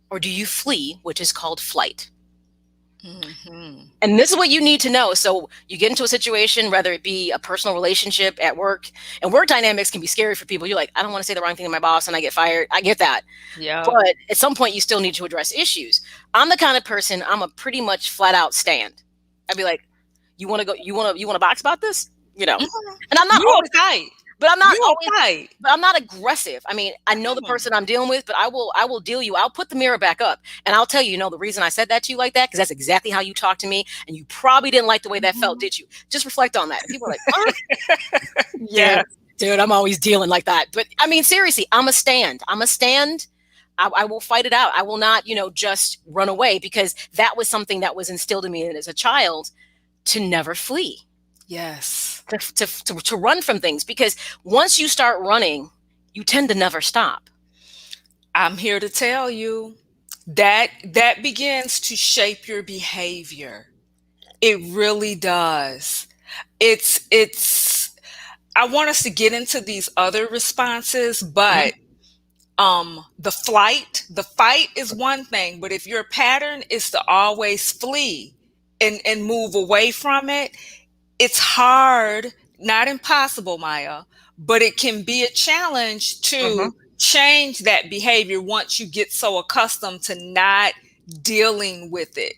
or do you flee, which is called flight? Mm-hmm. And this is what you need to know. So you get into a situation, whether it be a personal relationship at work, and work dynamics can be scary for people. You're like, I don't want to say the wrong thing to my boss and I get fired. I get that. Yeah. But at some point you still need to address issues. I'm the kind of person, I'm a pretty much flat out stand. I'd be like, you want to box about this? And I'm not always
fight.
but I'm not
You
always,
right.
but I'm not aggressive. I mean, I know the person I'm dealing with, but I will deal you. I'll put the mirror back up and I'll tell you, the reason I said that to you like that, because that's exactly how you talk to me. And you probably didn't like the way that felt, did you? Just reflect on that. And people are like,
Yeah.
dude, I'm always dealing like that. But I mean, seriously, I'm a stand. I will fight it out. I will not, just run away, because that was something that was instilled in me as a child, to never flee.
Yes.
To run from things, because once you start running, you tend to never stop.
I'm here to tell you that begins to shape your behavior. It really does. It's I want us to get into these other responses, but the fight is one thing, but if your pattern is to always flee and move away from it, it's hard, not impossible, Maya, but it can be a challenge to change that behavior once you get so accustomed to not dealing with it.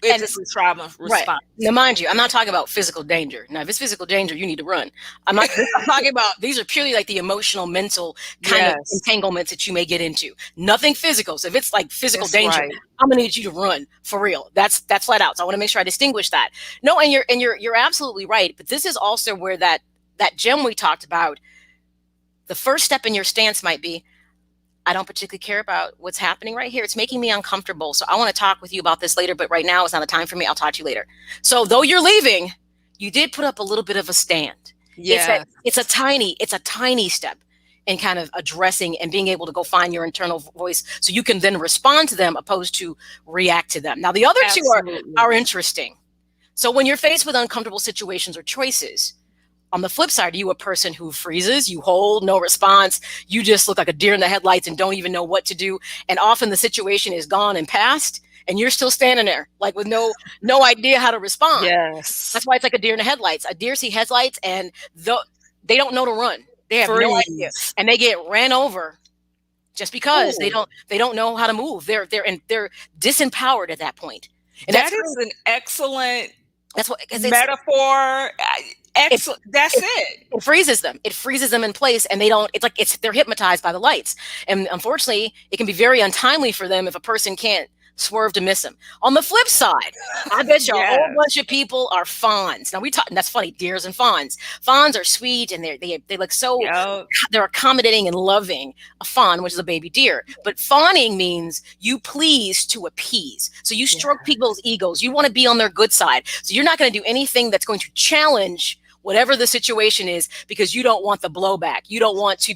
If it's a trauma response.
Right. Now, mind you, I'm not talking about physical danger. Now, if it's physical danger, you need to run. I'm talking about, these are purely like the emotional, mental kind of entanglements that you may get into. Nothing physical. So if it's like physical danger, I'm gonna need you to run for real. That's flat out. So I want to make sure I distinguish that. No, and you're absolutely right. But this is also where that gem we talked about, the first step in your stance might be, I don't particularly care about what's happening right here. It's making me uncomfortable. So I want to talk with you about this later, but right now it's not the time for me. I'll talk to you later. So though you're leaving, you did put up a little bit of a stand. Yeah. It's a tiny step in kind of addressing and being able to go find your internal voice so you can then respond to them opposed to react to them. Now, the other two are interesting. So when you're faced with uncomfortable situations or choices, on the flip side, are you a person who freezes, you hold, no response, you just look like a deer in the headlights and don't even know what to do? And often the situation is gone and past, and you're still standing there, like with no idea how to respond.
Yes.
That's why it's like a deer in the headlights. A deer see headlights, and they don't know to run. They have no idea, and they get ran over just because they don't know how to move. They're disempowered at that point. And
that is an excellent metaphor. That's it.
It freezes them. It freezes them in place, and they're hypnotized by the lights. And unfortunately, it can be very untimely for them if a person can't swerve to miss them. On the flip side, I bet you a whole bunch of people are fawns. Now and that's funny, deers and fawns. Fawns are sweet, and they look so they're accommodating and loving. A fawn, which is a baby deer, but fawning means you please to appease. So you stroke people's egos. You want to be on their good side. So you're not going to do anything that's going to challenge whatever the situation is, because you don't want the blowback. You don't want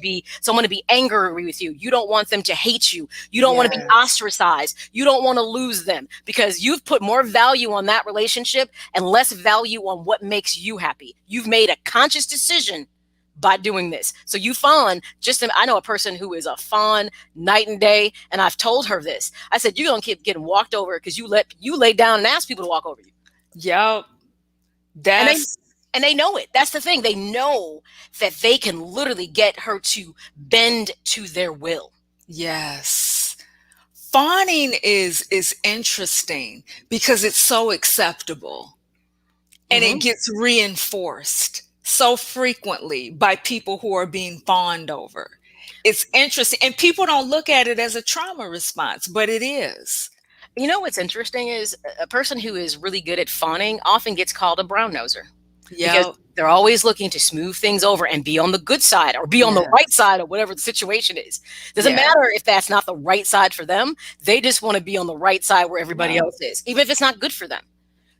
someone to be angry with you. You don't want them to hate you. You don't want to be ostracized. You don't want to lose them, because you've put more value on that relationship and less value on what makes you happy. You've made a conscious decision by doing this. So you fawn. I know a person who is a fawn night and day, and I've told her this. I said, you're going to keep getting walked over because you lay down and ask people to walk over you.
Yep.
And they know it. That's the thing. They know that they can literally get her to bend to their will.
Yes. Fawning is interesting because it's so acceptable, and it gets reinforced so frequently by people who are being fawned over. It's interesting. And people don't look at it as a trauma response, but it is.
You know what's interesting is a person who is really good at fawning often gets called a brown noser. Because they're always looking to smooth things over and be on the good side or be on the right side of whatever the situation is. Doesn't matter if that's not the right side for them. They just want to be on the right side where everybody else is, even if it's not good for them.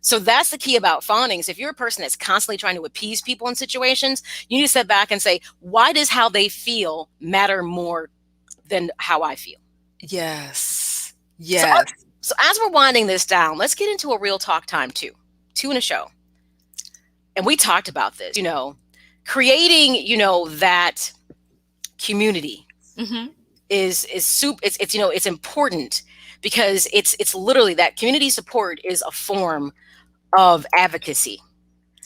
So that's the key about fawning. Is if you're a person that's constantly trying to appease people in situations, you need to step back and say, why does how they feel matter more than how I feel?
Yes. Yes.
So as we're winding this down, let's get into a real talk time too. 2 in a show. And we talked about this, creating, that community it's important, because it's literally that community support is a form of advocacy.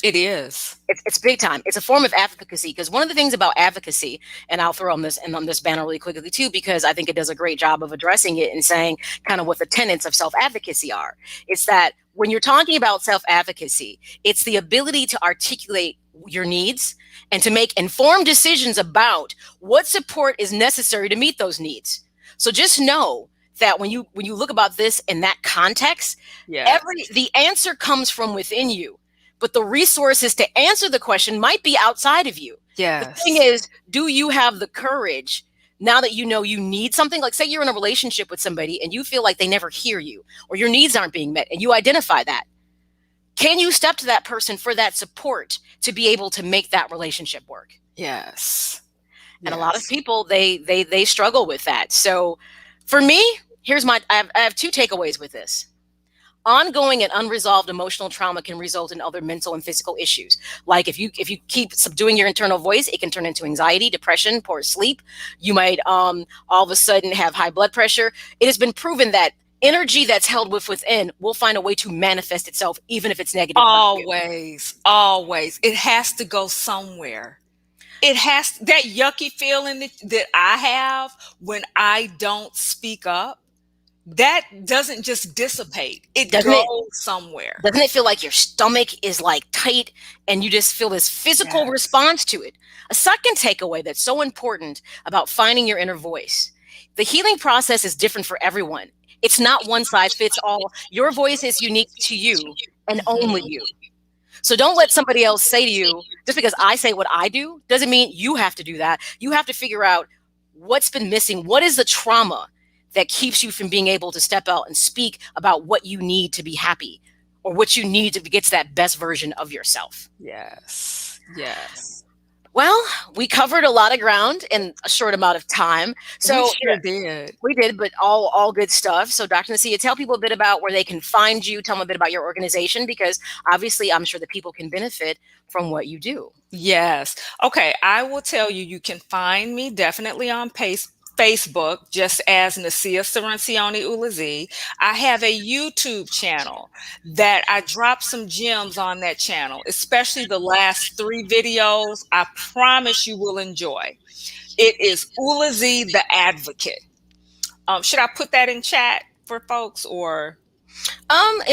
It is.
It's big time. It's a form of advocacy, because one of the things about advocacy, and I'll throw on this banner really quickly too, because I think it does a great job of addressing it and saying kind of what the tenets of self-advocacy are. It's that when you're talking about self-advocacy, it's the ability to articulate your needs and to make informed decisions about what support is necessary to meet those needs. So just know that when you look about this in that context, the answer comes from within you, but the resources to answer the question might be outside of you. The thing is, do you have the courage now that you know you need something? Like say you're in a relationship with somebody and you feel like they never hear you or your needs aren't being met and you identify that. Can you step to that person for that support to be able to make that relationship work?
Yes.
And a lot of people, they struggle with that. So for me, I have two takeaways with this. Ongoing and unresolved emotional trauma can result in other mental and physical issues. Like if you keep subduing your internal voice, it can turn into anxiety, depression, poor sleep. You might all of a sudden have high blood pressure. It has been proven that energy that's held within will find a way to manifest itself, even if it's negative.
Always. It has to go somewhere. It has that yucky feeling that I have when I don't speak up. That doesn't just dissipate. It goes somewhere.
Doesn't it feel like your stomach is like tight and you just feel this physical response to it? A second takeaway that's so important about finding your inner voice. The healing process is different for everyone. It's not one size fits all. Your voice is unique to you and only you. So don't let somebody else say to you, just because I say what I do, doesn't mean you have to do that. You have to figure out what's been missing. What is the trauma that keeps you from being able to step out and speak about what you need to be happy or what you need to get to that best version of yourself?
Yes.
Well, we covered a lot of ground in a short amount of time. So
we sure did.
We did, but all good stuff. So Dr. Nasiah, tell people a bit about where they can find you. Tell them a bit about your organization, because obviously I'm sure that people can benefit from what you do.
Yes. Okay. I will tell you, you can find me definitely on Facebook, just as Nasiah Cirincione-Ulezi. I have a YouTube channel that I drop some gems on that channel, especially the last 3 videos. I promise you will enjoy. It is Ulezi the Advocate. Should I put that in chat for folks or?
I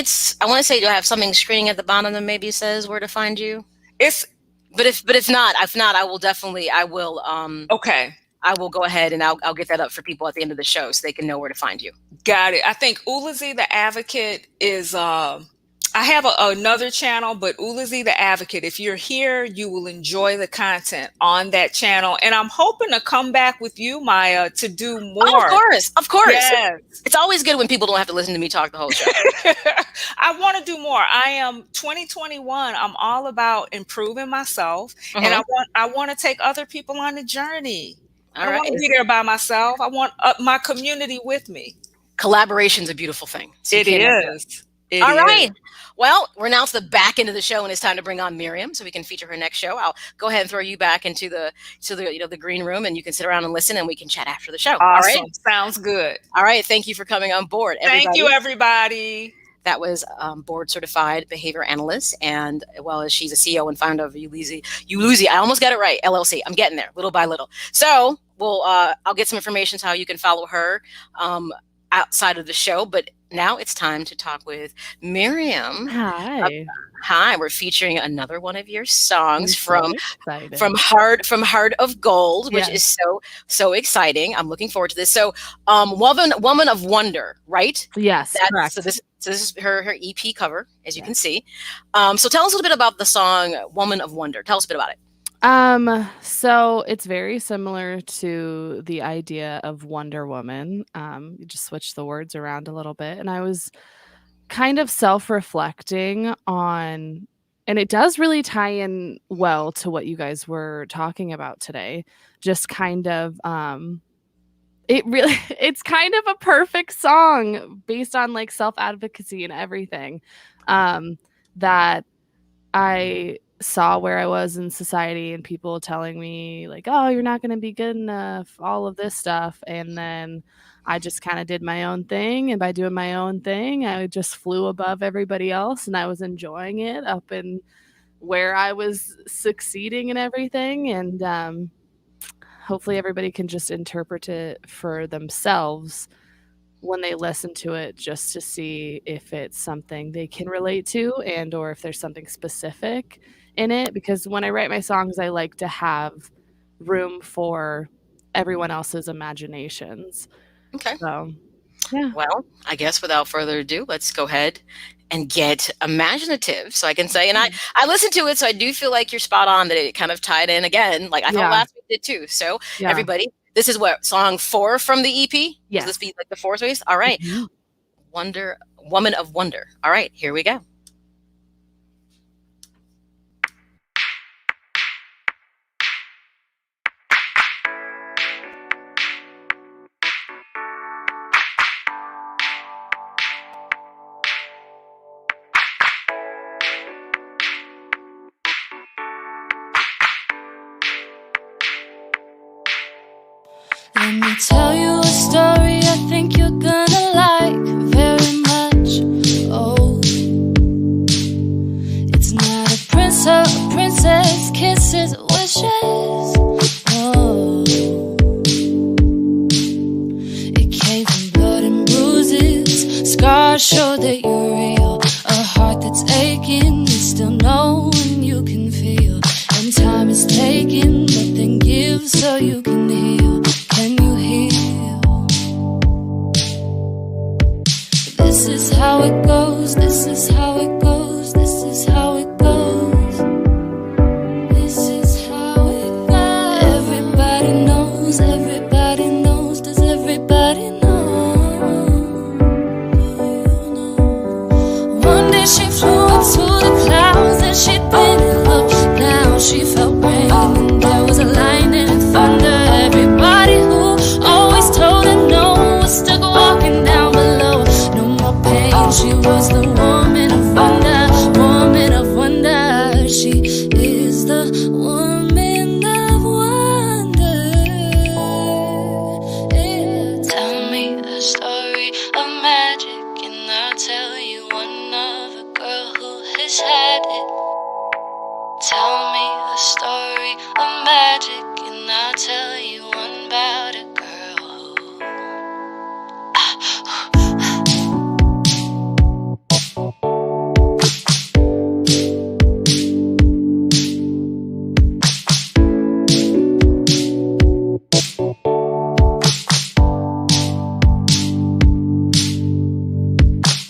want to say, do I have something screening at the bottom that maybe says where to find you? But if not, I will.
Okay.
I will go ahead and I'll get that up for people at the end of the show so they can know where to find you.
Got it. I think Ulezi the Advocate is, I have another channel, but Ulezi the Advocate, if you're here, you will enjoy the content on that channel. And I'm hoping to come back with you, M.A.Y.A, to do more.
Oh, of course.
Yes.
It's always good when people don't have to listen to me talk the whole show.
I want to do more. I am 2021. I'm all about improving myself. And I want to take other people on the journey. I don't want to be there by myself. I want my community with me.
Collaboration's a beautiful thing. So
it is.
All right. Well, we're now to the back end of the show, and it's time to bring on Miriam so we can feature her next show. I'll go ahead and throw you back into the green room, and you can sit around and listen, and we can chat after the show.
Awesome.
All right.
Sounds good.
All right. Thank you for coming on board, everybody.
Thank you, everybody.
That was board certified behavior analyst, and well as she's a CEO and founder of Ulezi. I almost got it right. LLC. I'm getting there little by little. So I'll get some information on how you can follow her outside of the show. But now it's time to talk with Miriam.
Hi.
We're featuring another one of your songs from Heart of Gold, which is so exciting. I'm looking forward to this. So, Woman of Wonder, right?
Yes, correct.
So this is her EP cover, as you can see. So tell us a little bit about the song Woman of Wonder. Tell us a bit about it.
So it's very similar to the idea of Wonder Woman. You just switch the words around a little bit. And I was kind of self-reflecting on, and it does really tie in well to what you guys were talking about today. Just kind of, it's kind of a perfect song based on like self-advocacy and everything, that I saw where I was in society and people telling me like, oh, you're not going to be good enough, all of this stuff. And then I just kind of did my own thing. And by doing my own thing, I just flew above everybody else and I was enjoying it up in where I was succeeding and everything. And hopefully everybody can just interpret it for themselves when they listen to it, just to see if it's something they can relate to and or if there's something specific in it, because when I write my songs, I like to have room for everyone else's imaginations.
Okay.
So, yeah.
Well, I guess without further ado, let's go ahead and get imaginative. So I can say, and I listened to it, so I do feel like you're spot on that it kind of tied in again, like I thought last week did too. So everybody, this is what, song 4 from the EP?
Yes.
Will this be like the 4th race? All right. Wonder, Woman of Wonder. All right, here we go.
Let me tell you a story I think you're gonna like very much. Oh, it's not a prince or a princess, kisses, wishes. Oh, it came from blood and bruises. Scars show that you're real. A heart that's aching is still knowing you can feel. And time is taking, but then give so you can heal. Can you heal? This is how it goes, this is how it goes, this is how it goes. This is how it goes. Everybody knows, everybody knows. Does everybody know? One day she flew into the clouds and she didn't look. Now she felt rain and there was a lightning and thunder. Everybody who always told her no was stuck walking down below. No more pain, she was the woman of wonder. Woman of wonder, she is the woman of wonder. Yeah. Tell me a story of magic and I'll tell you one of a girl who has had it. Tell me a story of magic and I'll tell you one about a girl who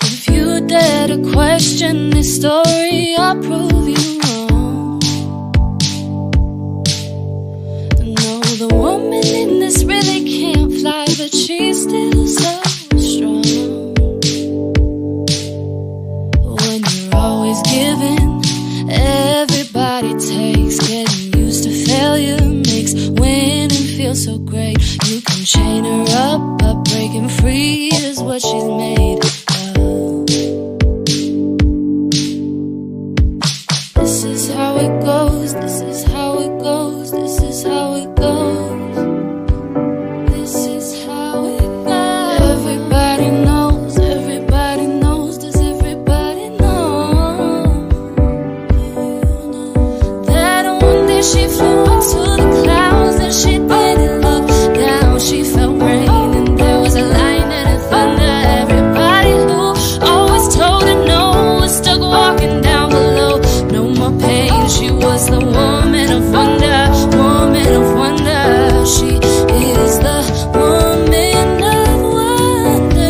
If you dare to question this story, I'll prove you wrong. No, the woman in this really can't fly, but she's still so strong. When you're always giving, everybody takes. Getting used to failure makes winning feel so great. You can chain her up, but breaking free is what she's made of. This is how it goes, this is how it goes, this is how it goes. This is how it goes. Everybody knows, does everybody know? That one day she flew into the clouds and she didn't look down. She felt rain and there was a lightning and thunder. Everybody who always told her no was stuck walking down below. No more pain, she was the woman of wonder. Woman of wonder, she is the woman of wonder.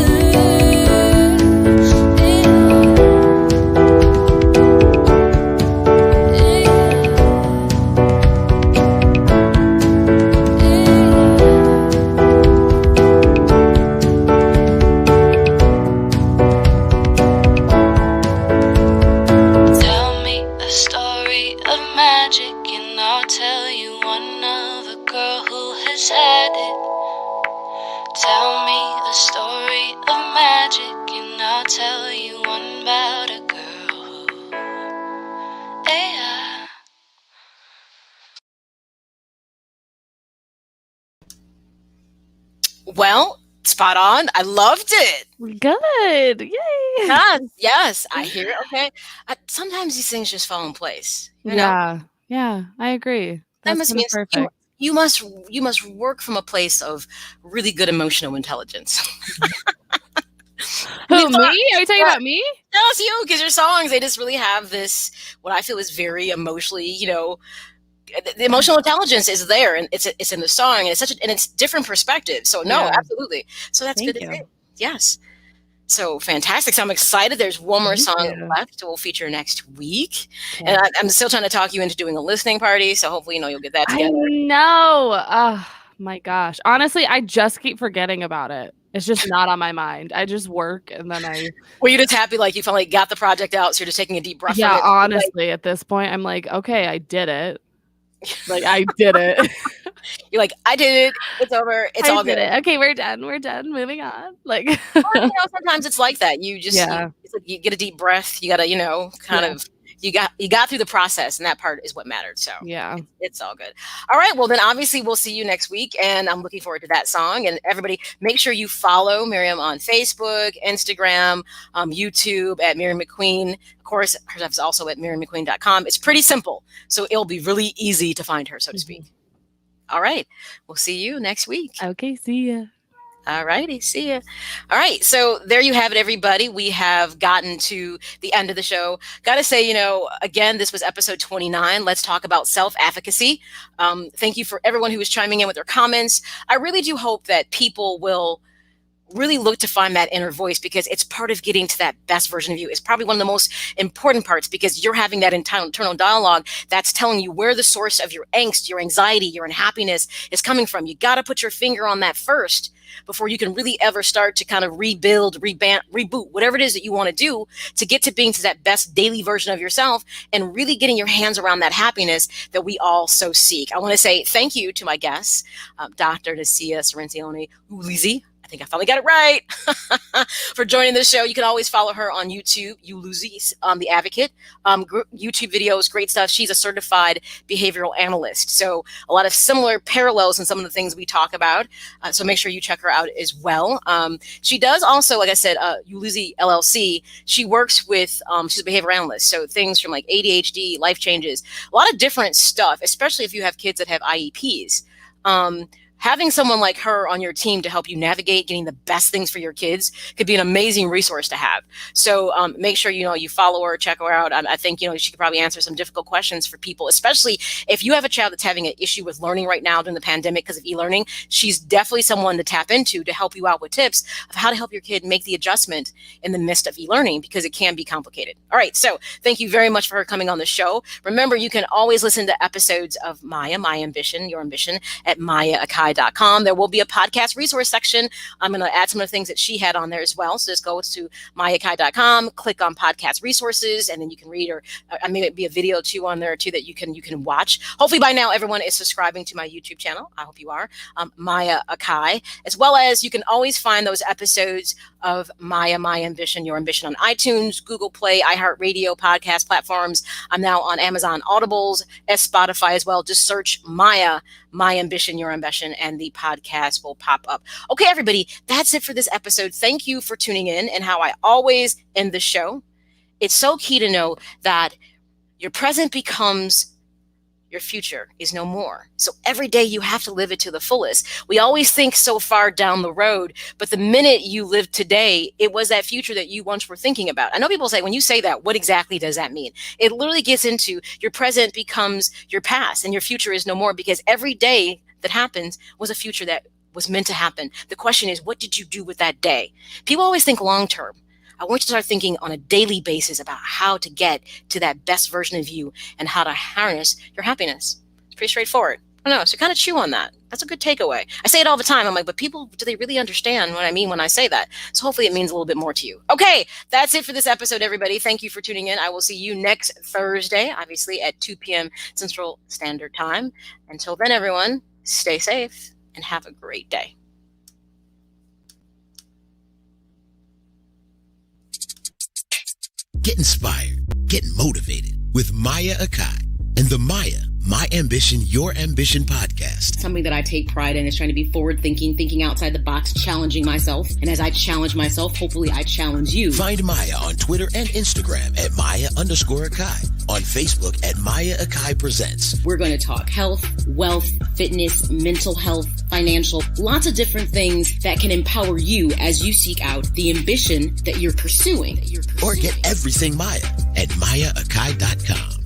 Tell me a story of magic and I'll tell you one of a girl who has had it. Tell me a story of magic and I'll tell you one about a girl who yeah.
Well, spot on. I loved it.
Good. Yay.
Yes, yes, I hear it. Okay. Sometimes these things just fall in place. You know?
Yeah, I agree.
That
That's
must
kinda
mean
perfect.
you must work from a place of really good emotional intelligence.
Who, me? Are you talking about me?
No, it's you, because your songs, they just really have this, what I feel is very emotionally, the emotional intelligence is there, and it's in the song, and it's different perspectives. So no,
Yeah.
absolutely. So that's
Thank
good to
you.
see. Yes. So fantastic. So I'm excited. There's one more
Thank
song
you.
left we'll feature next week.
Okay.
And I'm still trying to talk you into doing a listening party. So hopefully, you'll get that
I
together.
know. Oh my gosh. Honestly, I just keep forgetting about it. It's just not on my mind. I just work and then
Were you just happy like you finally got the project out, so you're just taking a deep breath
yeah,
from it?
honestly, at this point, I'm like, okay, I did it. Like, I did it.
You're like, I did it. It's over. It's all
I did
good.
it. Okay, we're done. We're done. Moving on. Like,
Well, sometimes it's like that. You just
yeah.
it's like you get a deep breath. You gotta, you got through the process, and that part is what mattered. So
Yeah.
it's all good. All right. Well, then obviously we'll see you next week, and I'm looking forward to that song. And everybody, make sure you follow Miriam on Facebook, Instagram, YouTube at Miriam McQueen. Of course, her stuff is also at miriammcqueen.com. It's pretty simple, so it'll be really easy to find her, so to speak. All right. We'll see you next week.
Okay, see ya.
All righty. See ya. All right. So there you have it, everybody. We have gotten to the end of the show. Got to say, again, this was episode 29. Let's talk about self-advocacy. Thank you for everyone who is chiming in with their comments. I really do hope that people will really look to find that inner voice, because it's part of getting to that best version of you. It's probably one of the most important parts, because you're having that internal dialogue that's telling you where the source of your angst, your anxiety, your unhappiness is coming from. You got to put your finger on that first before you can really ever start to kind of rebuild, reboot, whatever it is that you want to do to get to being to that best daily version of yourself and really getting your hands around that happiness that we all so seek. I want to say thank you to my guests, Dr. Nasiah Cirincione-Ulezi. I think I finally got it right, for joining the show. You can always follow her on YouTube, Ulezi, the Advocate. YouTube videos, great stuff. She's a certified behavioral analyst. So a lot of similar parallels in some of the things we talk about. So make sure you check her out as well. She does also, like I said, Ulezi LLC. She works with, she's a behavioral analyst. So things from like ADHD, life changes, a lot of different stuff, especially if you have kids that have IEPs. Having someone like her on your team to help you navigate getting the best things for your kids could be an amazing resource to have. So make sure, you follow her, check her out. I think, she could probably answer some difficult questions for people, especially if you have a child that's having an issue with learning right now during the pandemic because of e-learning. She's definitely someone to tap into to help you out with tips of how to help your kid make the adjustment in the midst of e-learning, because it can be complicated. All right. So thank you very much for her coming on the show. Remember, you can always listen to episodes of M.A.Y.A, My Ambition, Your Ambition at M.A.Y.A. There will be a podcast resource section. I'm going to add some of the things that she had on there as well. So just go to M.A.Y.A, click on podcast resources, and then you can read, or maybe be a video too on there too that you can watch. Hopefully by now everyone is subscribing to my YouTube channel. I hope you are. M.A.Y.A, as well as you can always find those episodes of M.A.Y.A, My Ambition, Your Ambition on iTunes, Google Play, iHeartRadio, podcast platforms. I'm now on Amazon Audibles, Spotify as well. Just search M.A.Y.A, My Ambition, Your Ambition, and the podcast will pop up. Okay, everybody, that's it for this episode. Thank you for tuning in. And how I always end the show, it's so key to know that your present becomes your future is no more. So every day you have to live it to the fullest. We always think so far down the road, but the minute you live today, it was that future that you once were thinking about. I know people say, when you say that, what exactly does that mean? It literally gets into your present becomes your past and your future is no more, because every day that happens was a future that was meant to happen. The question is, what did you do with that day? People always think long term. I want you to start thinking on a daily basis about how to get to that best version of you and how to harness your happiness. It's pretty straightforward. I don't know. So kind of chew on that. That's a good takeaway. I say it all the time. I'm like, but people, do they really understand what I mean when I say that? So hopefully it means a little bit more to you. Okay, that's it for this episode, everybody. Thank you for tuning in. I will see you next Thursday, obviously at 2 p.m. Central Standard Time. Until then, everyone, stay safe and have a great day.
Get inspired, get motivated with M.A.Y.A and the M.A.Y.A My Ambition, Your Ambition podcast.
Something that I take pride in is trying to be forward thinking, thinking outside the box, challenging myself. And as I challenge myself, hopefully I challenge you.
Find Maya on Twitter and Instagram at Maya_Akai. On Facebook at Maya Akai Presents.
We're going to talk health, wealth, fitness, mental health, financial, lots of different things that can empower you as you seek out the ambition that you're pursuing.
Or get everything Maya at MayaAkai.com.